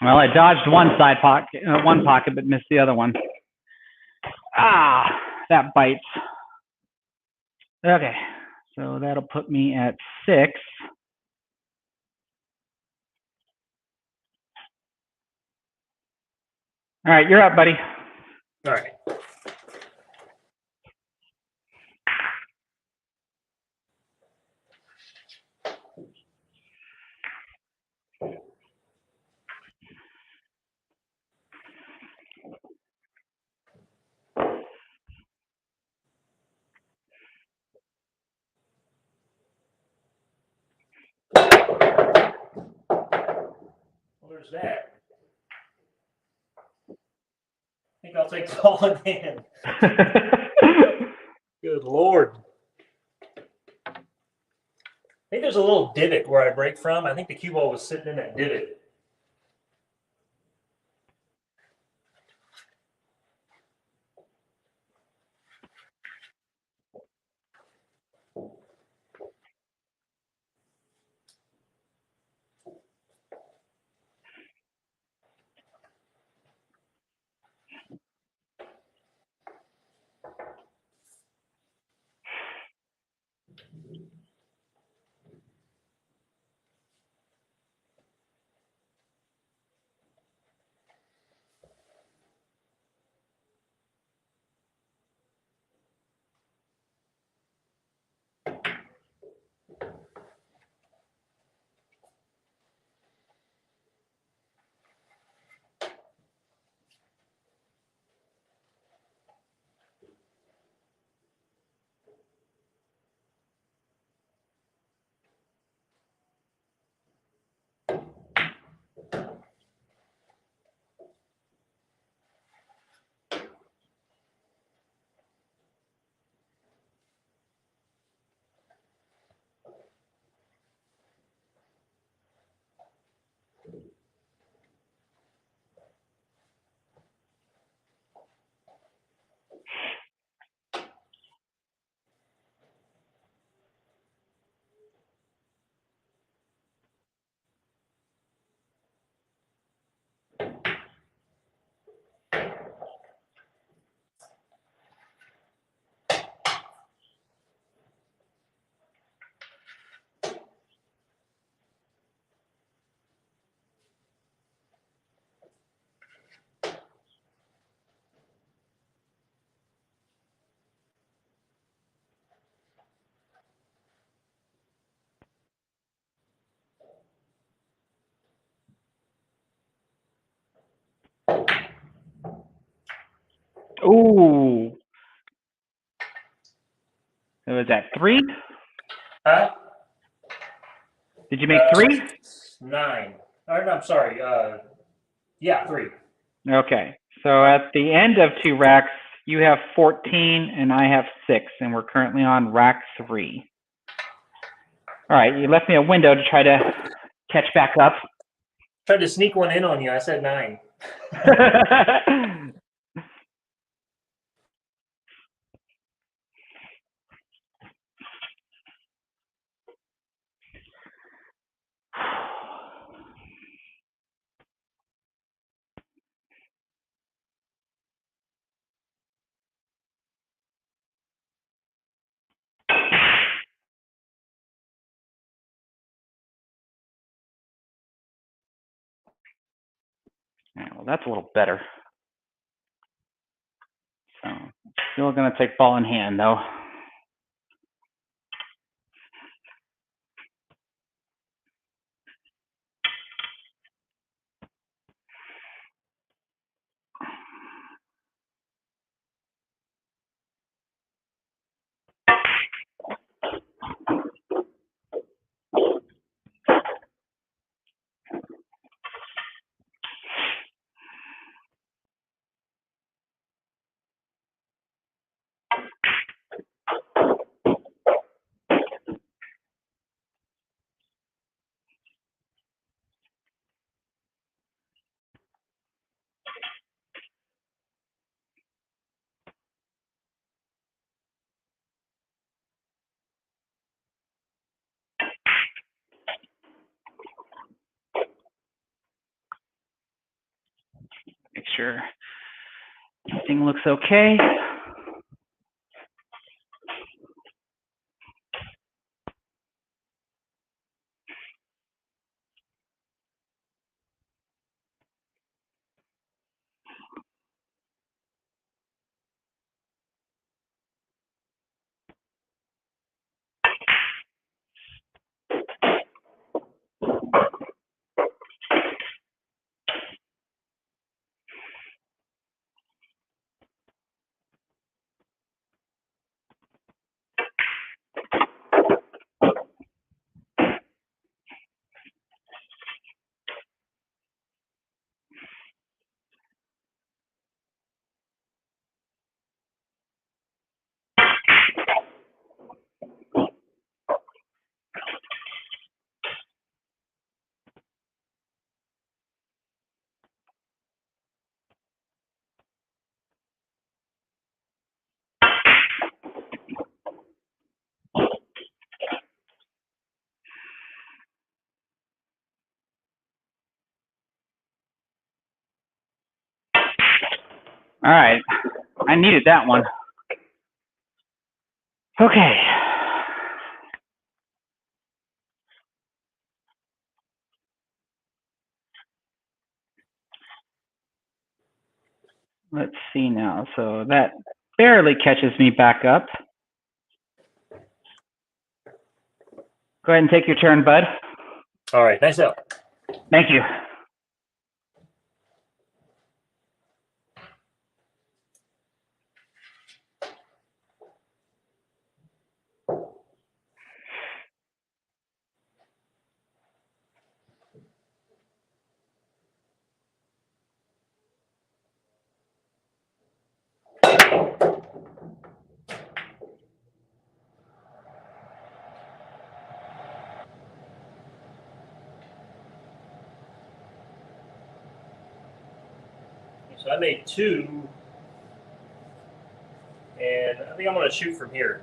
Well, I dodged one pocket, but missed the other one. Ah, that bites. Okay, so that'll put me at 6. All right, you're up, buddy. All right. Well, there's that. I think I'll take the ball in hand. Good Lord. I think there's a little divot where I break from. I think the cue ball was sitting in that divot. Ooh. So was that 3? Huh? Did you make 3? 9. Or, no, I'm sorry. Yeah, 3. Okay. So at the end of 2 racks, you have 14 and I have 6, and we're currently on rack 3. All right, you left me a window to try to catch back up. Tried to sneak one in on you. I said 9. Yeah, well, that's a little better. So still going to take ball in hand, though. Make sure everything looks okay. All right, I needed that one. Okay. Let's see now. So that barely catches me back up. Go ahead and take your turn, bud. All right, nice out. Thank you. So I made 2, and I think I'm going to shoot from here.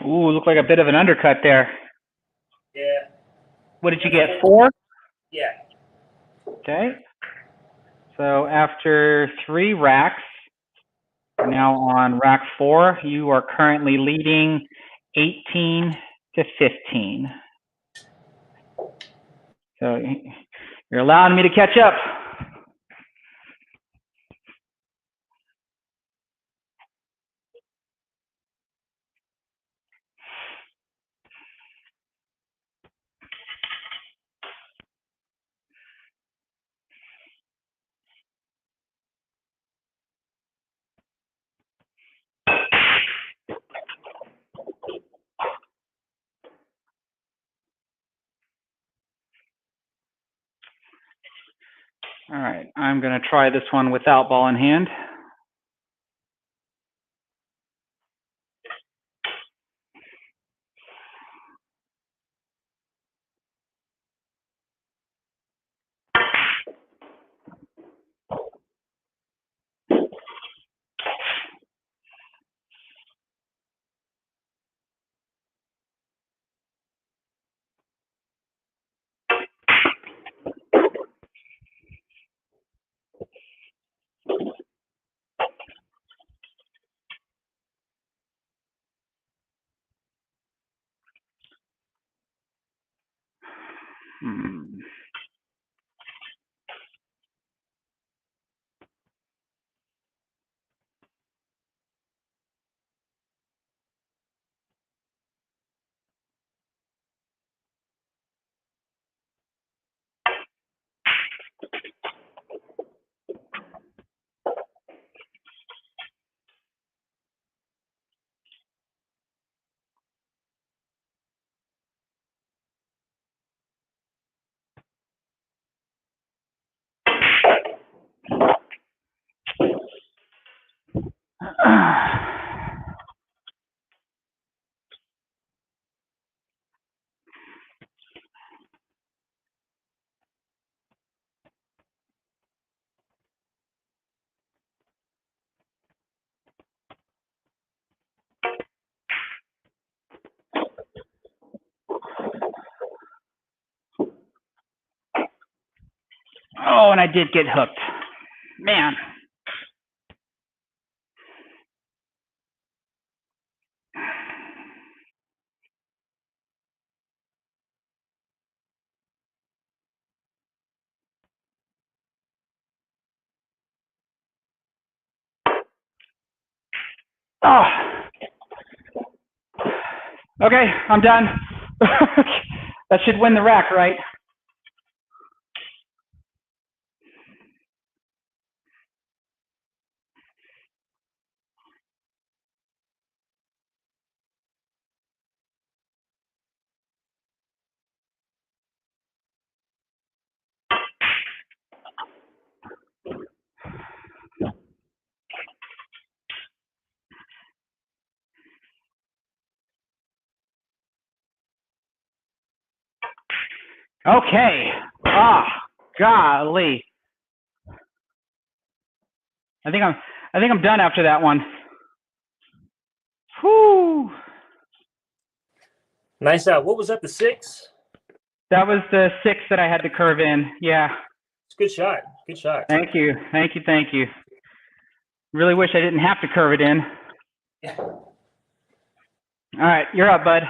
Ooh, looked like a bit of an undercut there. Yeah. What did you get, 4? Yeah. Okay. So after 3 racks, now on rack 4, you are currently leading 18 to 15. So you're allowing me to catch up. All right, I'm going to try this one without ball in hand. Oh, and I did get hooked. Man. Oh. Okay, I'm done. That should win the rack, right? Okay. Golly. I think I'm done after that one. Whew. Nice out. What was that, the 6? That was the 6 that I had to curve in. Yeah. It's a good shot. Good shot. Thank you. Thank you. Thank you. Really wish I didn't have to curve it in. Yeah. All right, you're up, bud.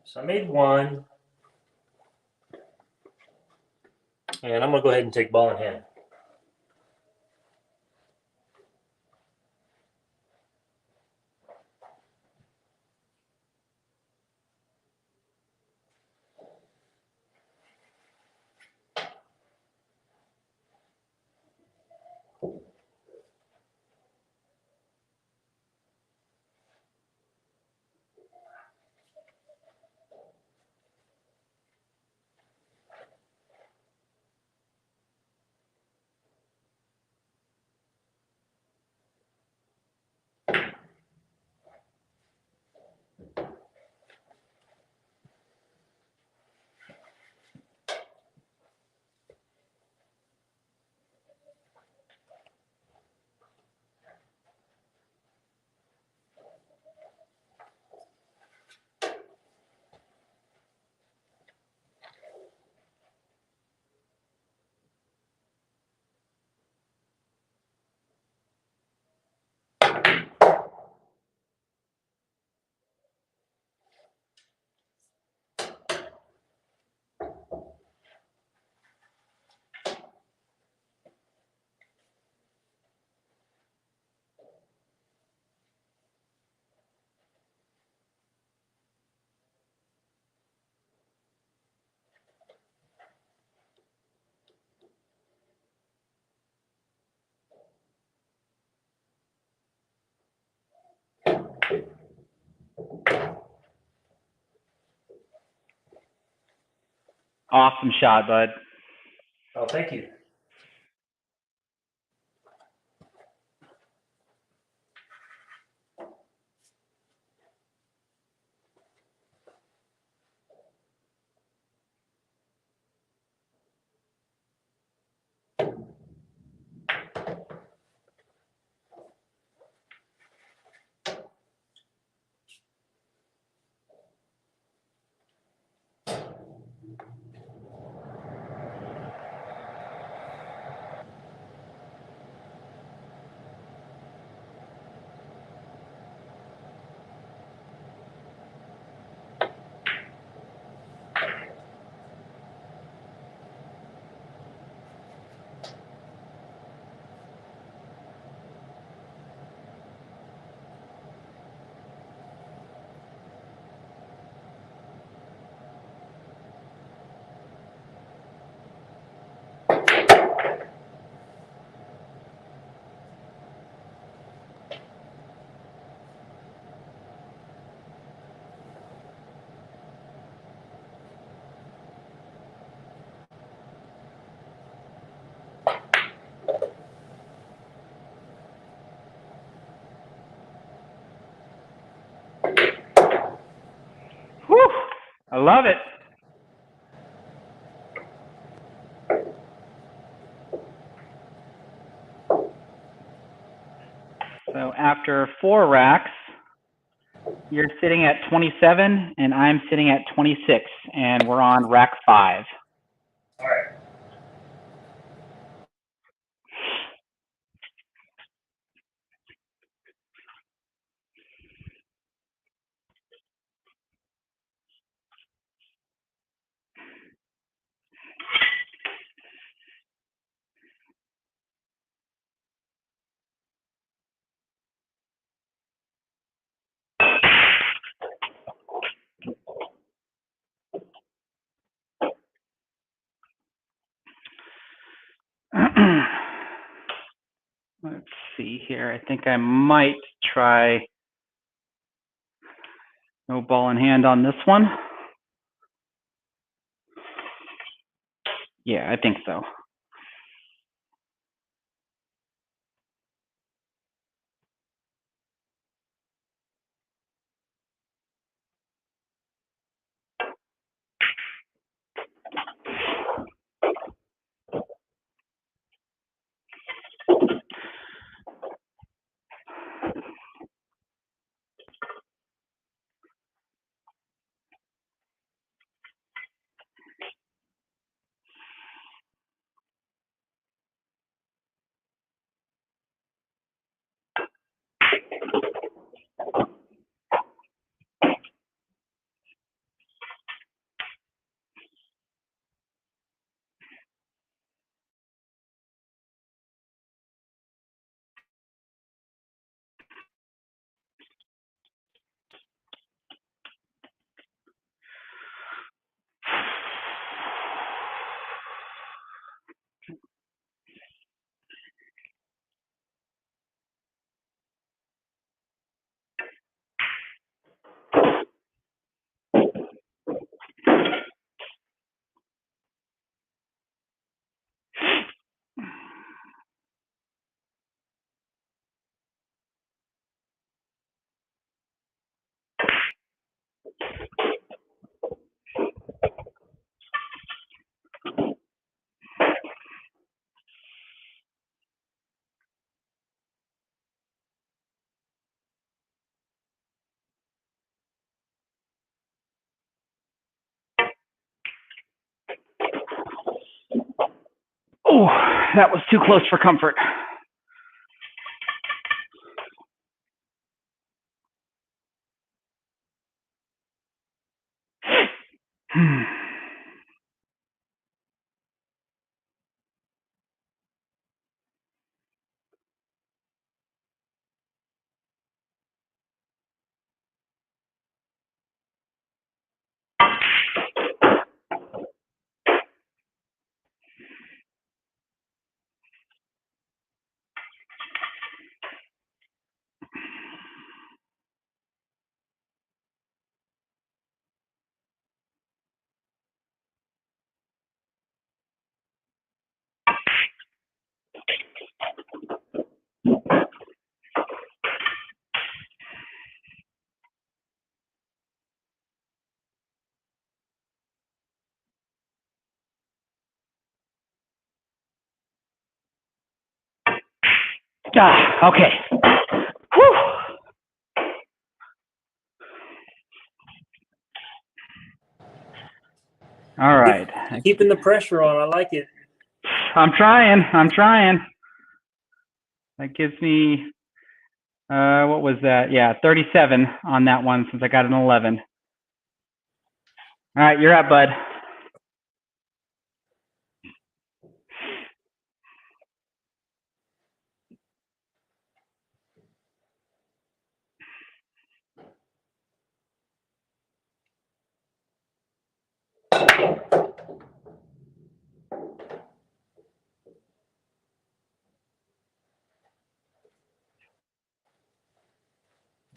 So I made 1. And I'm going to go ahead and take ball in hand. Awesome shot, bud. Oh, thank you. Whew, I love it. So after 4 racks, you're sitting at 27, and I'm sitting at 26, and we're on rack 5. All right. Let's see here. I think I might try no ball in hand on this one. Yeah, I think so. Oh, that was too close for comfort. Okay. Whew. All right. Keeping the pressure on. I like it. I'm trying. That gives me, what was that? Yeah, 37 on that one since I got an 11. All right, you're up, bud.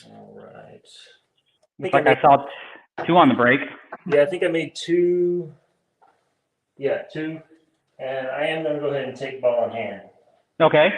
All right. Looks like I saw 2 on the break. Yeah, I think I made 2. Yeah, 2. And I am going to go ahead and take ball in hand. Okay.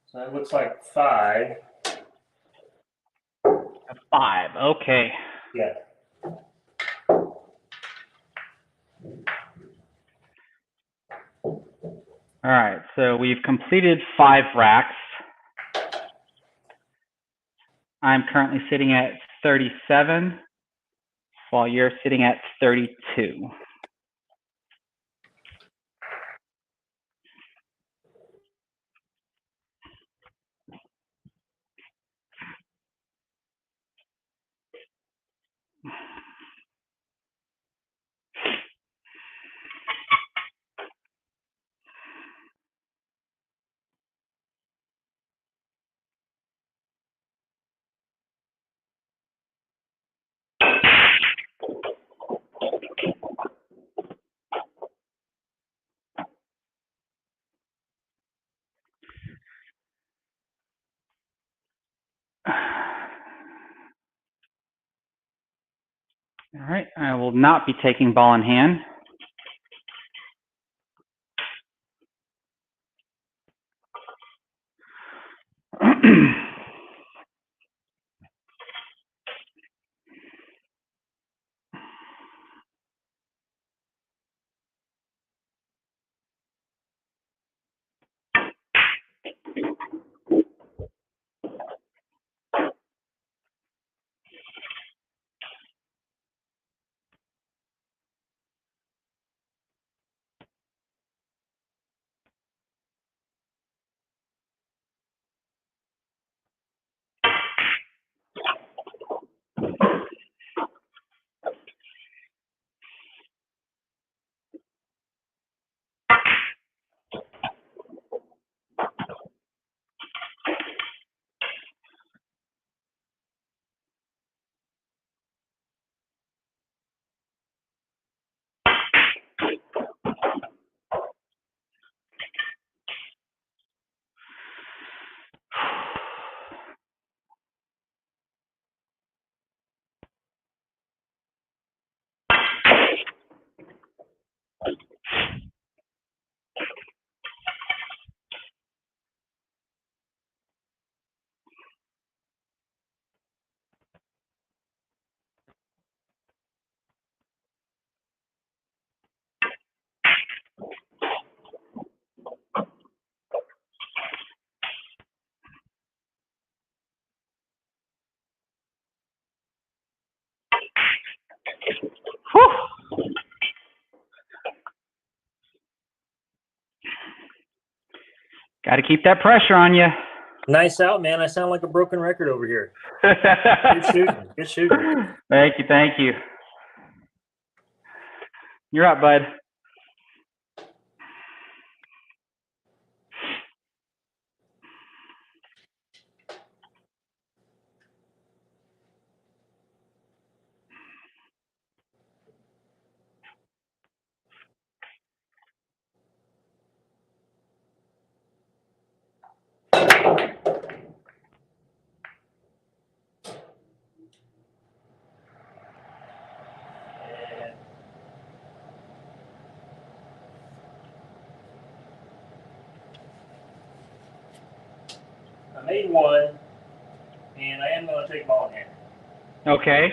So that looks like 5. 5. Okay. Yeah. All right, so we've completed 5 racks. I'm currently sitting at 37, while you're sitting at 32. All right, I will not be taking ball in hand. Whew. Got to keep that pressure on you. Nice out, man. I sound like a broken record over here. Good shooting. Good shooting. Thank you. Thank you. You're up, bud. I made one, and I am going to take ball in hand. Okay.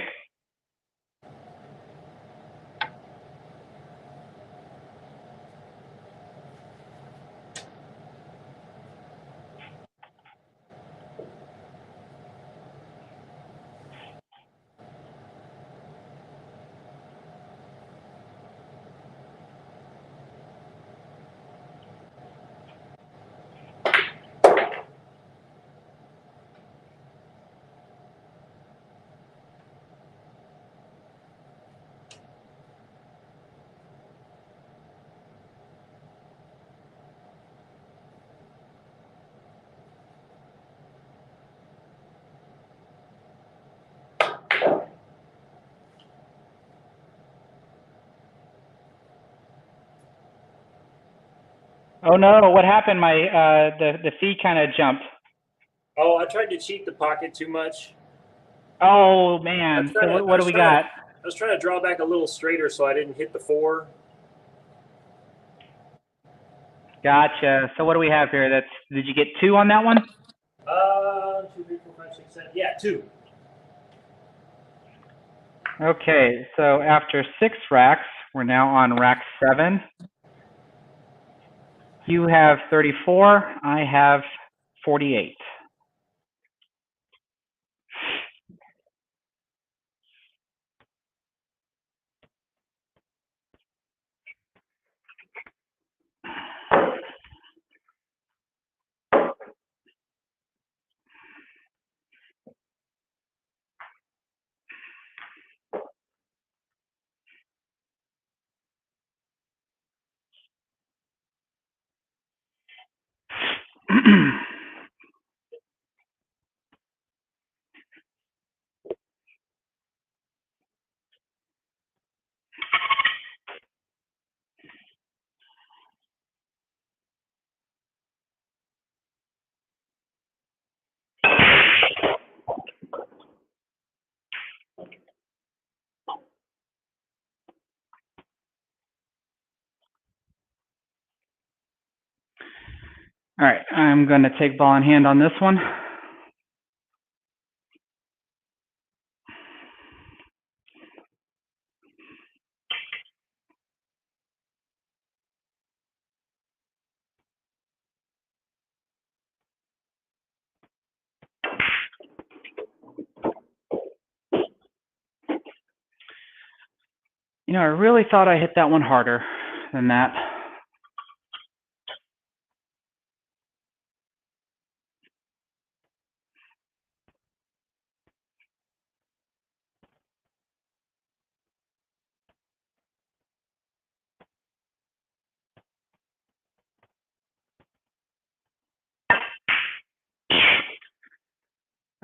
Oh no! What happened? My the feed kind of jumped. Oh, I tried to cheat the pocket too much. Oh man! So what do we got? I was trying to draw back a little straighter so I didn't hit the 4. Gotcha. So what do we have here? Did you get 2 on that one? 2, 3, 4, 5, 6, 7. Yeah, 2. Okay. So after 6 racks, we're now on rack 7. You have 34. I have 48. All right, I'm going to take ball in hand on this one. You know, I really thought I hit that one harder than that.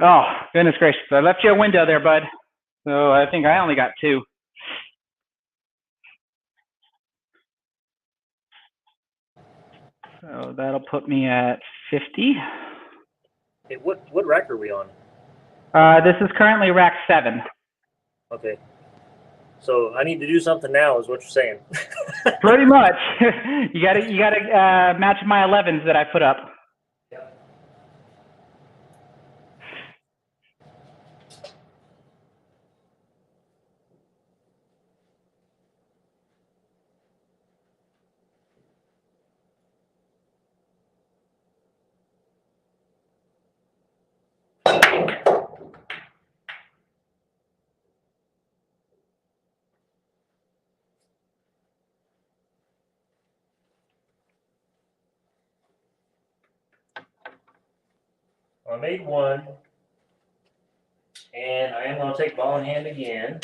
Oh, goodness gracious. I left you a window there, bud. So I think I only got 2. So that'll put me at 50. Hey, what rack are we on? This is currently rack 7. Okay. So I need to do something now, is what you're saying. Pretty much. you gotta match my 11s that I put up. I made one, and I am going to take ball in hand again.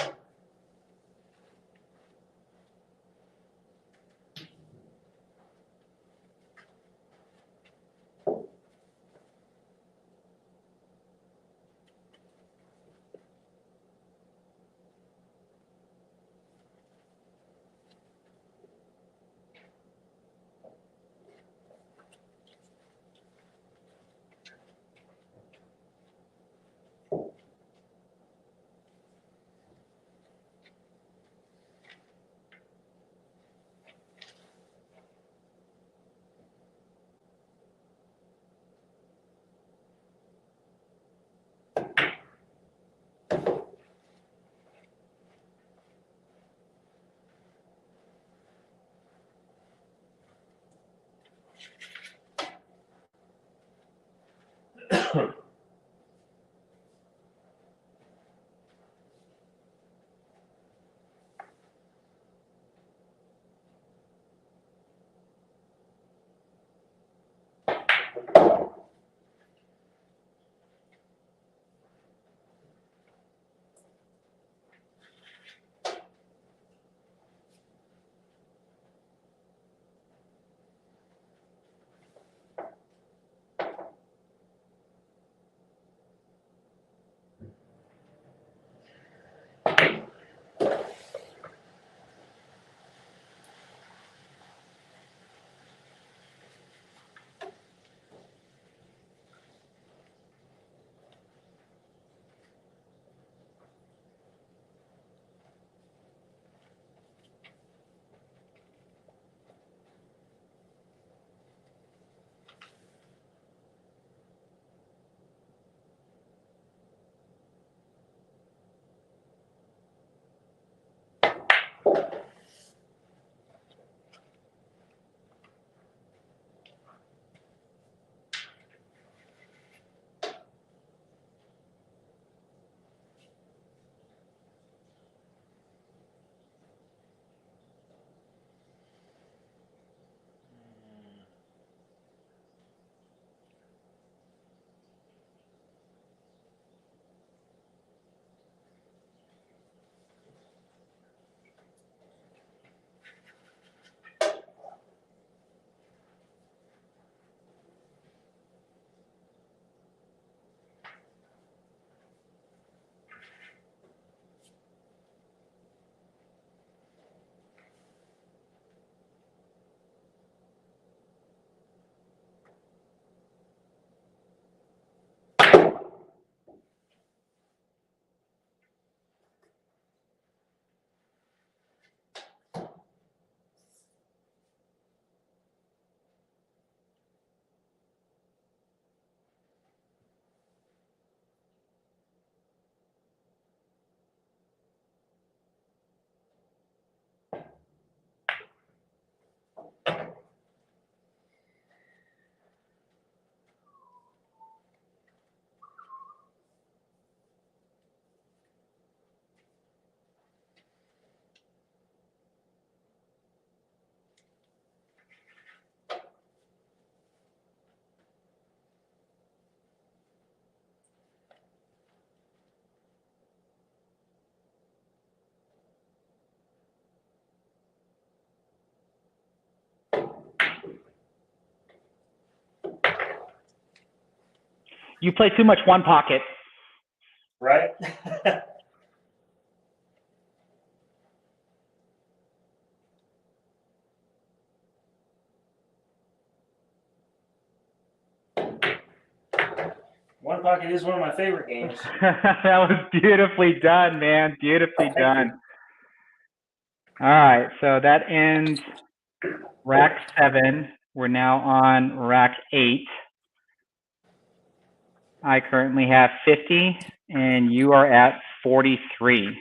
You play too much one pocket. Right? One pocket is one of my favorite games. That was beautifully done, man. Beautifully done. All right, so that ends rack 7. We're now on rack 8. I currently have 50, and you are at 43.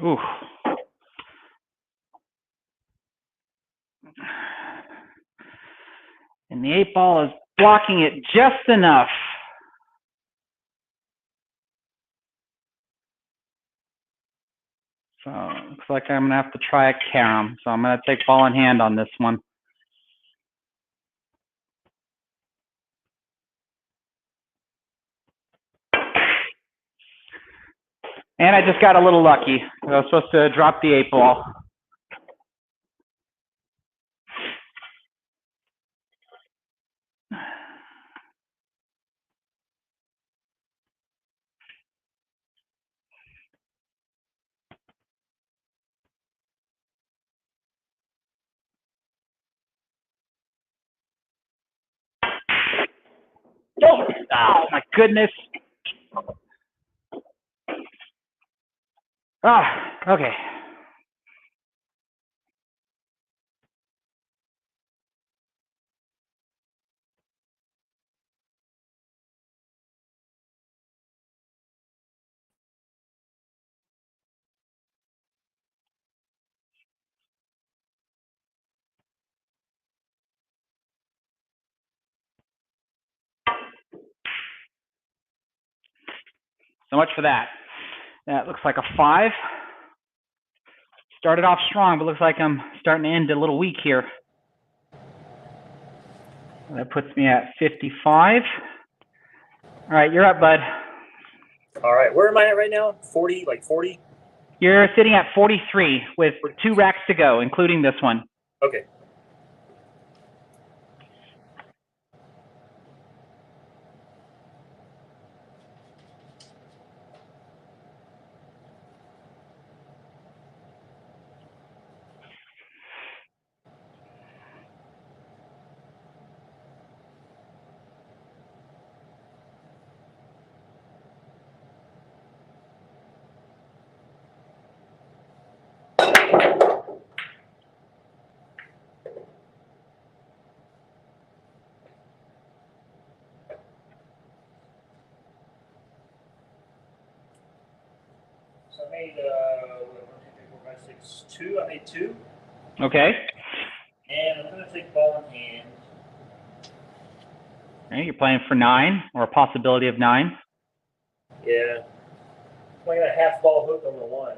Ooh. And the 8-ball is blocking it just enough. So it looks like I'm going to have to try a carom. So I'm going to take ball in hand on this one. And I just got a little lucky. I was supposed to drop the 8-ball. Oh my goodness. Okay. So much for that. That looks like a 5. Started off strong, but looks like I'm starting to end a little weak here. That puts me at 55. All right, you're up, bud. All right, where am I at right now? 40, like 40? You're sitting at 43 with 2 racks to go, including this one. Okay. So I made 2. I made 2. Okay. And I'm going to take ball in hand. All right, you're playing for 9 or a possibility of 9. Yeah. I got a half ball hook on the 1.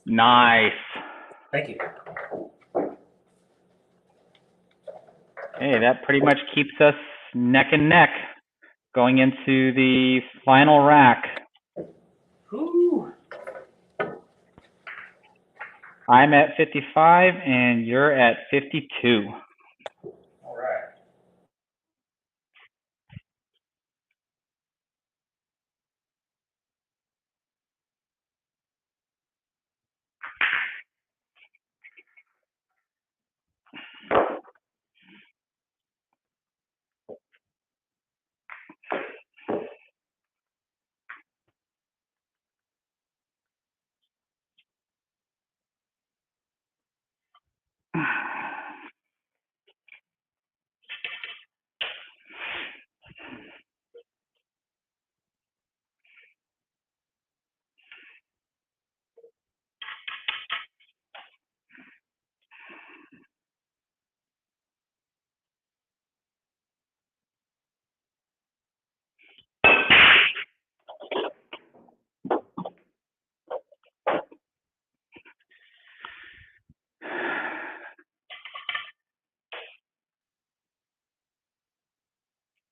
Nice. Thank you. Hey, that pretty much keeps us neck and neck going into the final rack. Woo. I'm at 55 and you're at 52. All right.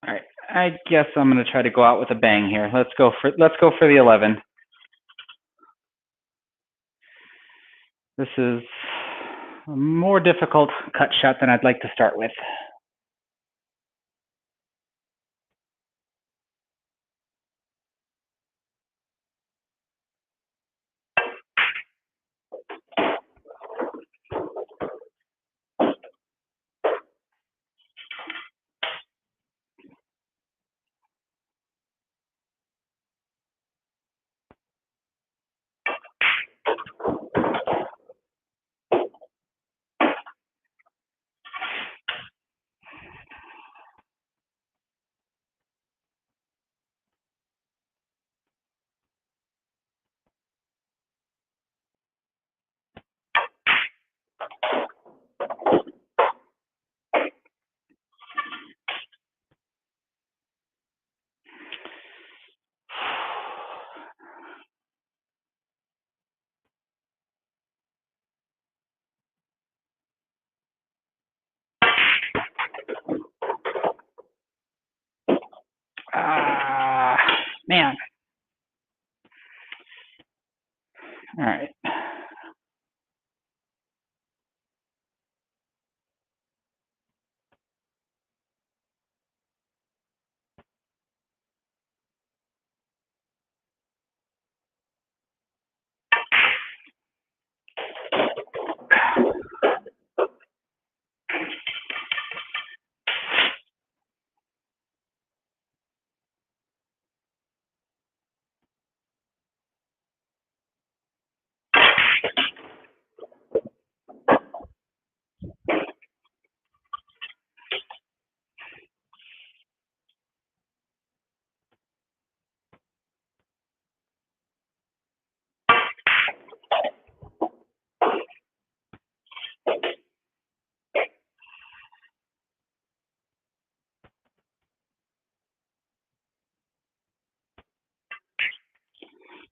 All right, I guess I'm going to try to go out with a bang here. Let's go for the 11. This is a more difficult cut shot than I'd like to start with. Man. All right.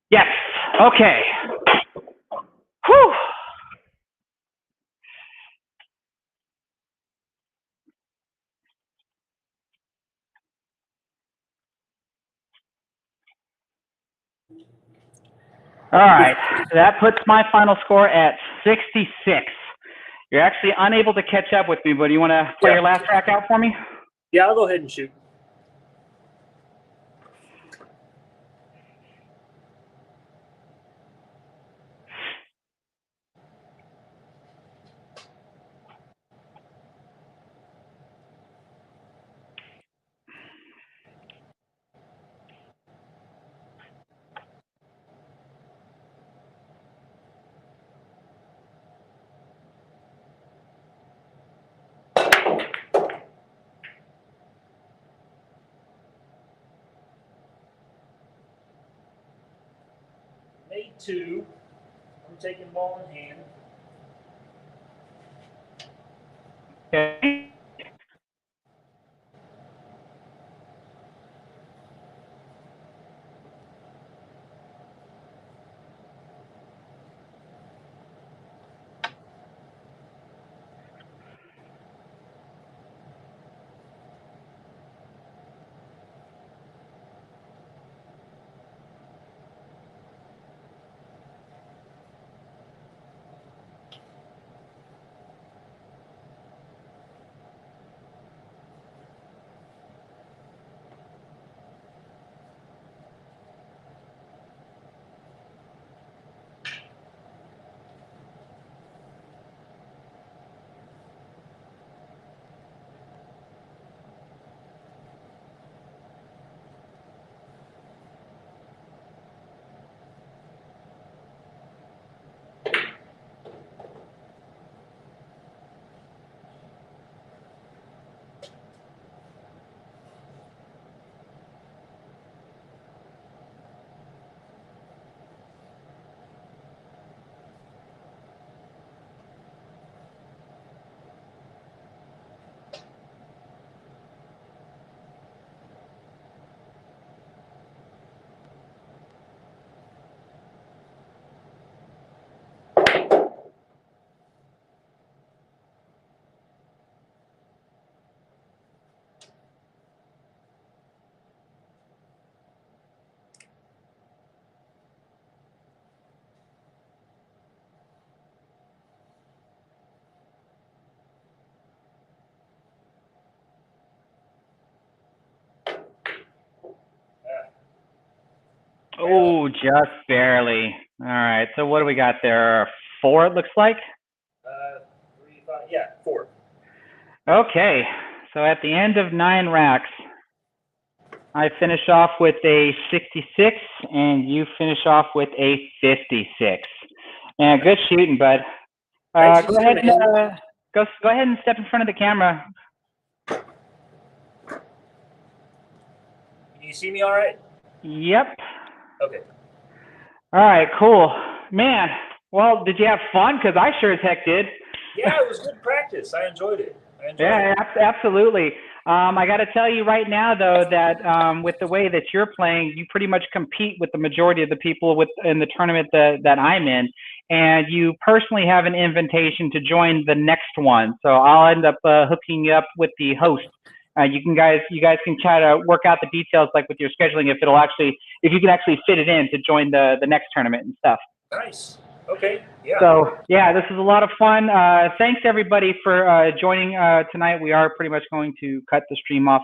Yes. Okay. Whew. All right. That puts my final score at 66. You're actually unable to catch up with me, but you want to play your last track out for me? Yeah, I'll go ahead and shoot. Made 2. I'm taking ball in hand. Okay. Oh, just barely. All right. So what do we got there? 4, it looks like. 3, 5, yeah, 4. Okay. So at the end of 9 racks, I finish off with a 66, and you finish off with a 56. Yeah, good shooting, bud. Go ahead and go ahead and step in front of the camera. Can you see me all right? Yep. Okay. All right, cool. Man, well, did you have fun? Because I sure as heck did. Yeah, it was good practice. I enjoyed it. Absolutely. I got to tell you right now, though, that with the way that you're playing, you pretty much compete with the majority of the people in the tournament that I'm in, and you personally have an invitation to join the next one. So I'll end up hooking you up with the host. You guys can try to work out the details, like with your scheduling, if you can actually fit it in to join the next tournament and stuff. Nice. Okay. Yeah. So yeah, this is a lot of fun. Thanks everybody for joining tonight. We are pretty much going to cut the stream off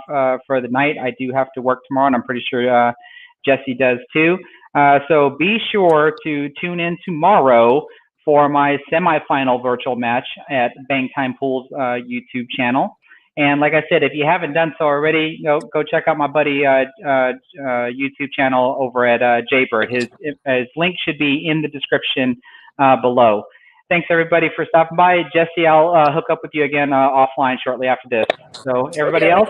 for the night. I do have to work tomorrow, and I'm pretty sure Jesse does too. So be sure to tune in tomorrow for my semifinal virtual match at Bang Time Pool's YouTube channel. And like I said, if you haven't done so already, go check out my buddy YouTube channel over at Jaybird. His link should be in the description below. Thanks everybody for stopping by. Jesse, I'll hook up with you again offline shortly after this. So everybody else,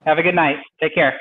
have a good night. Take care.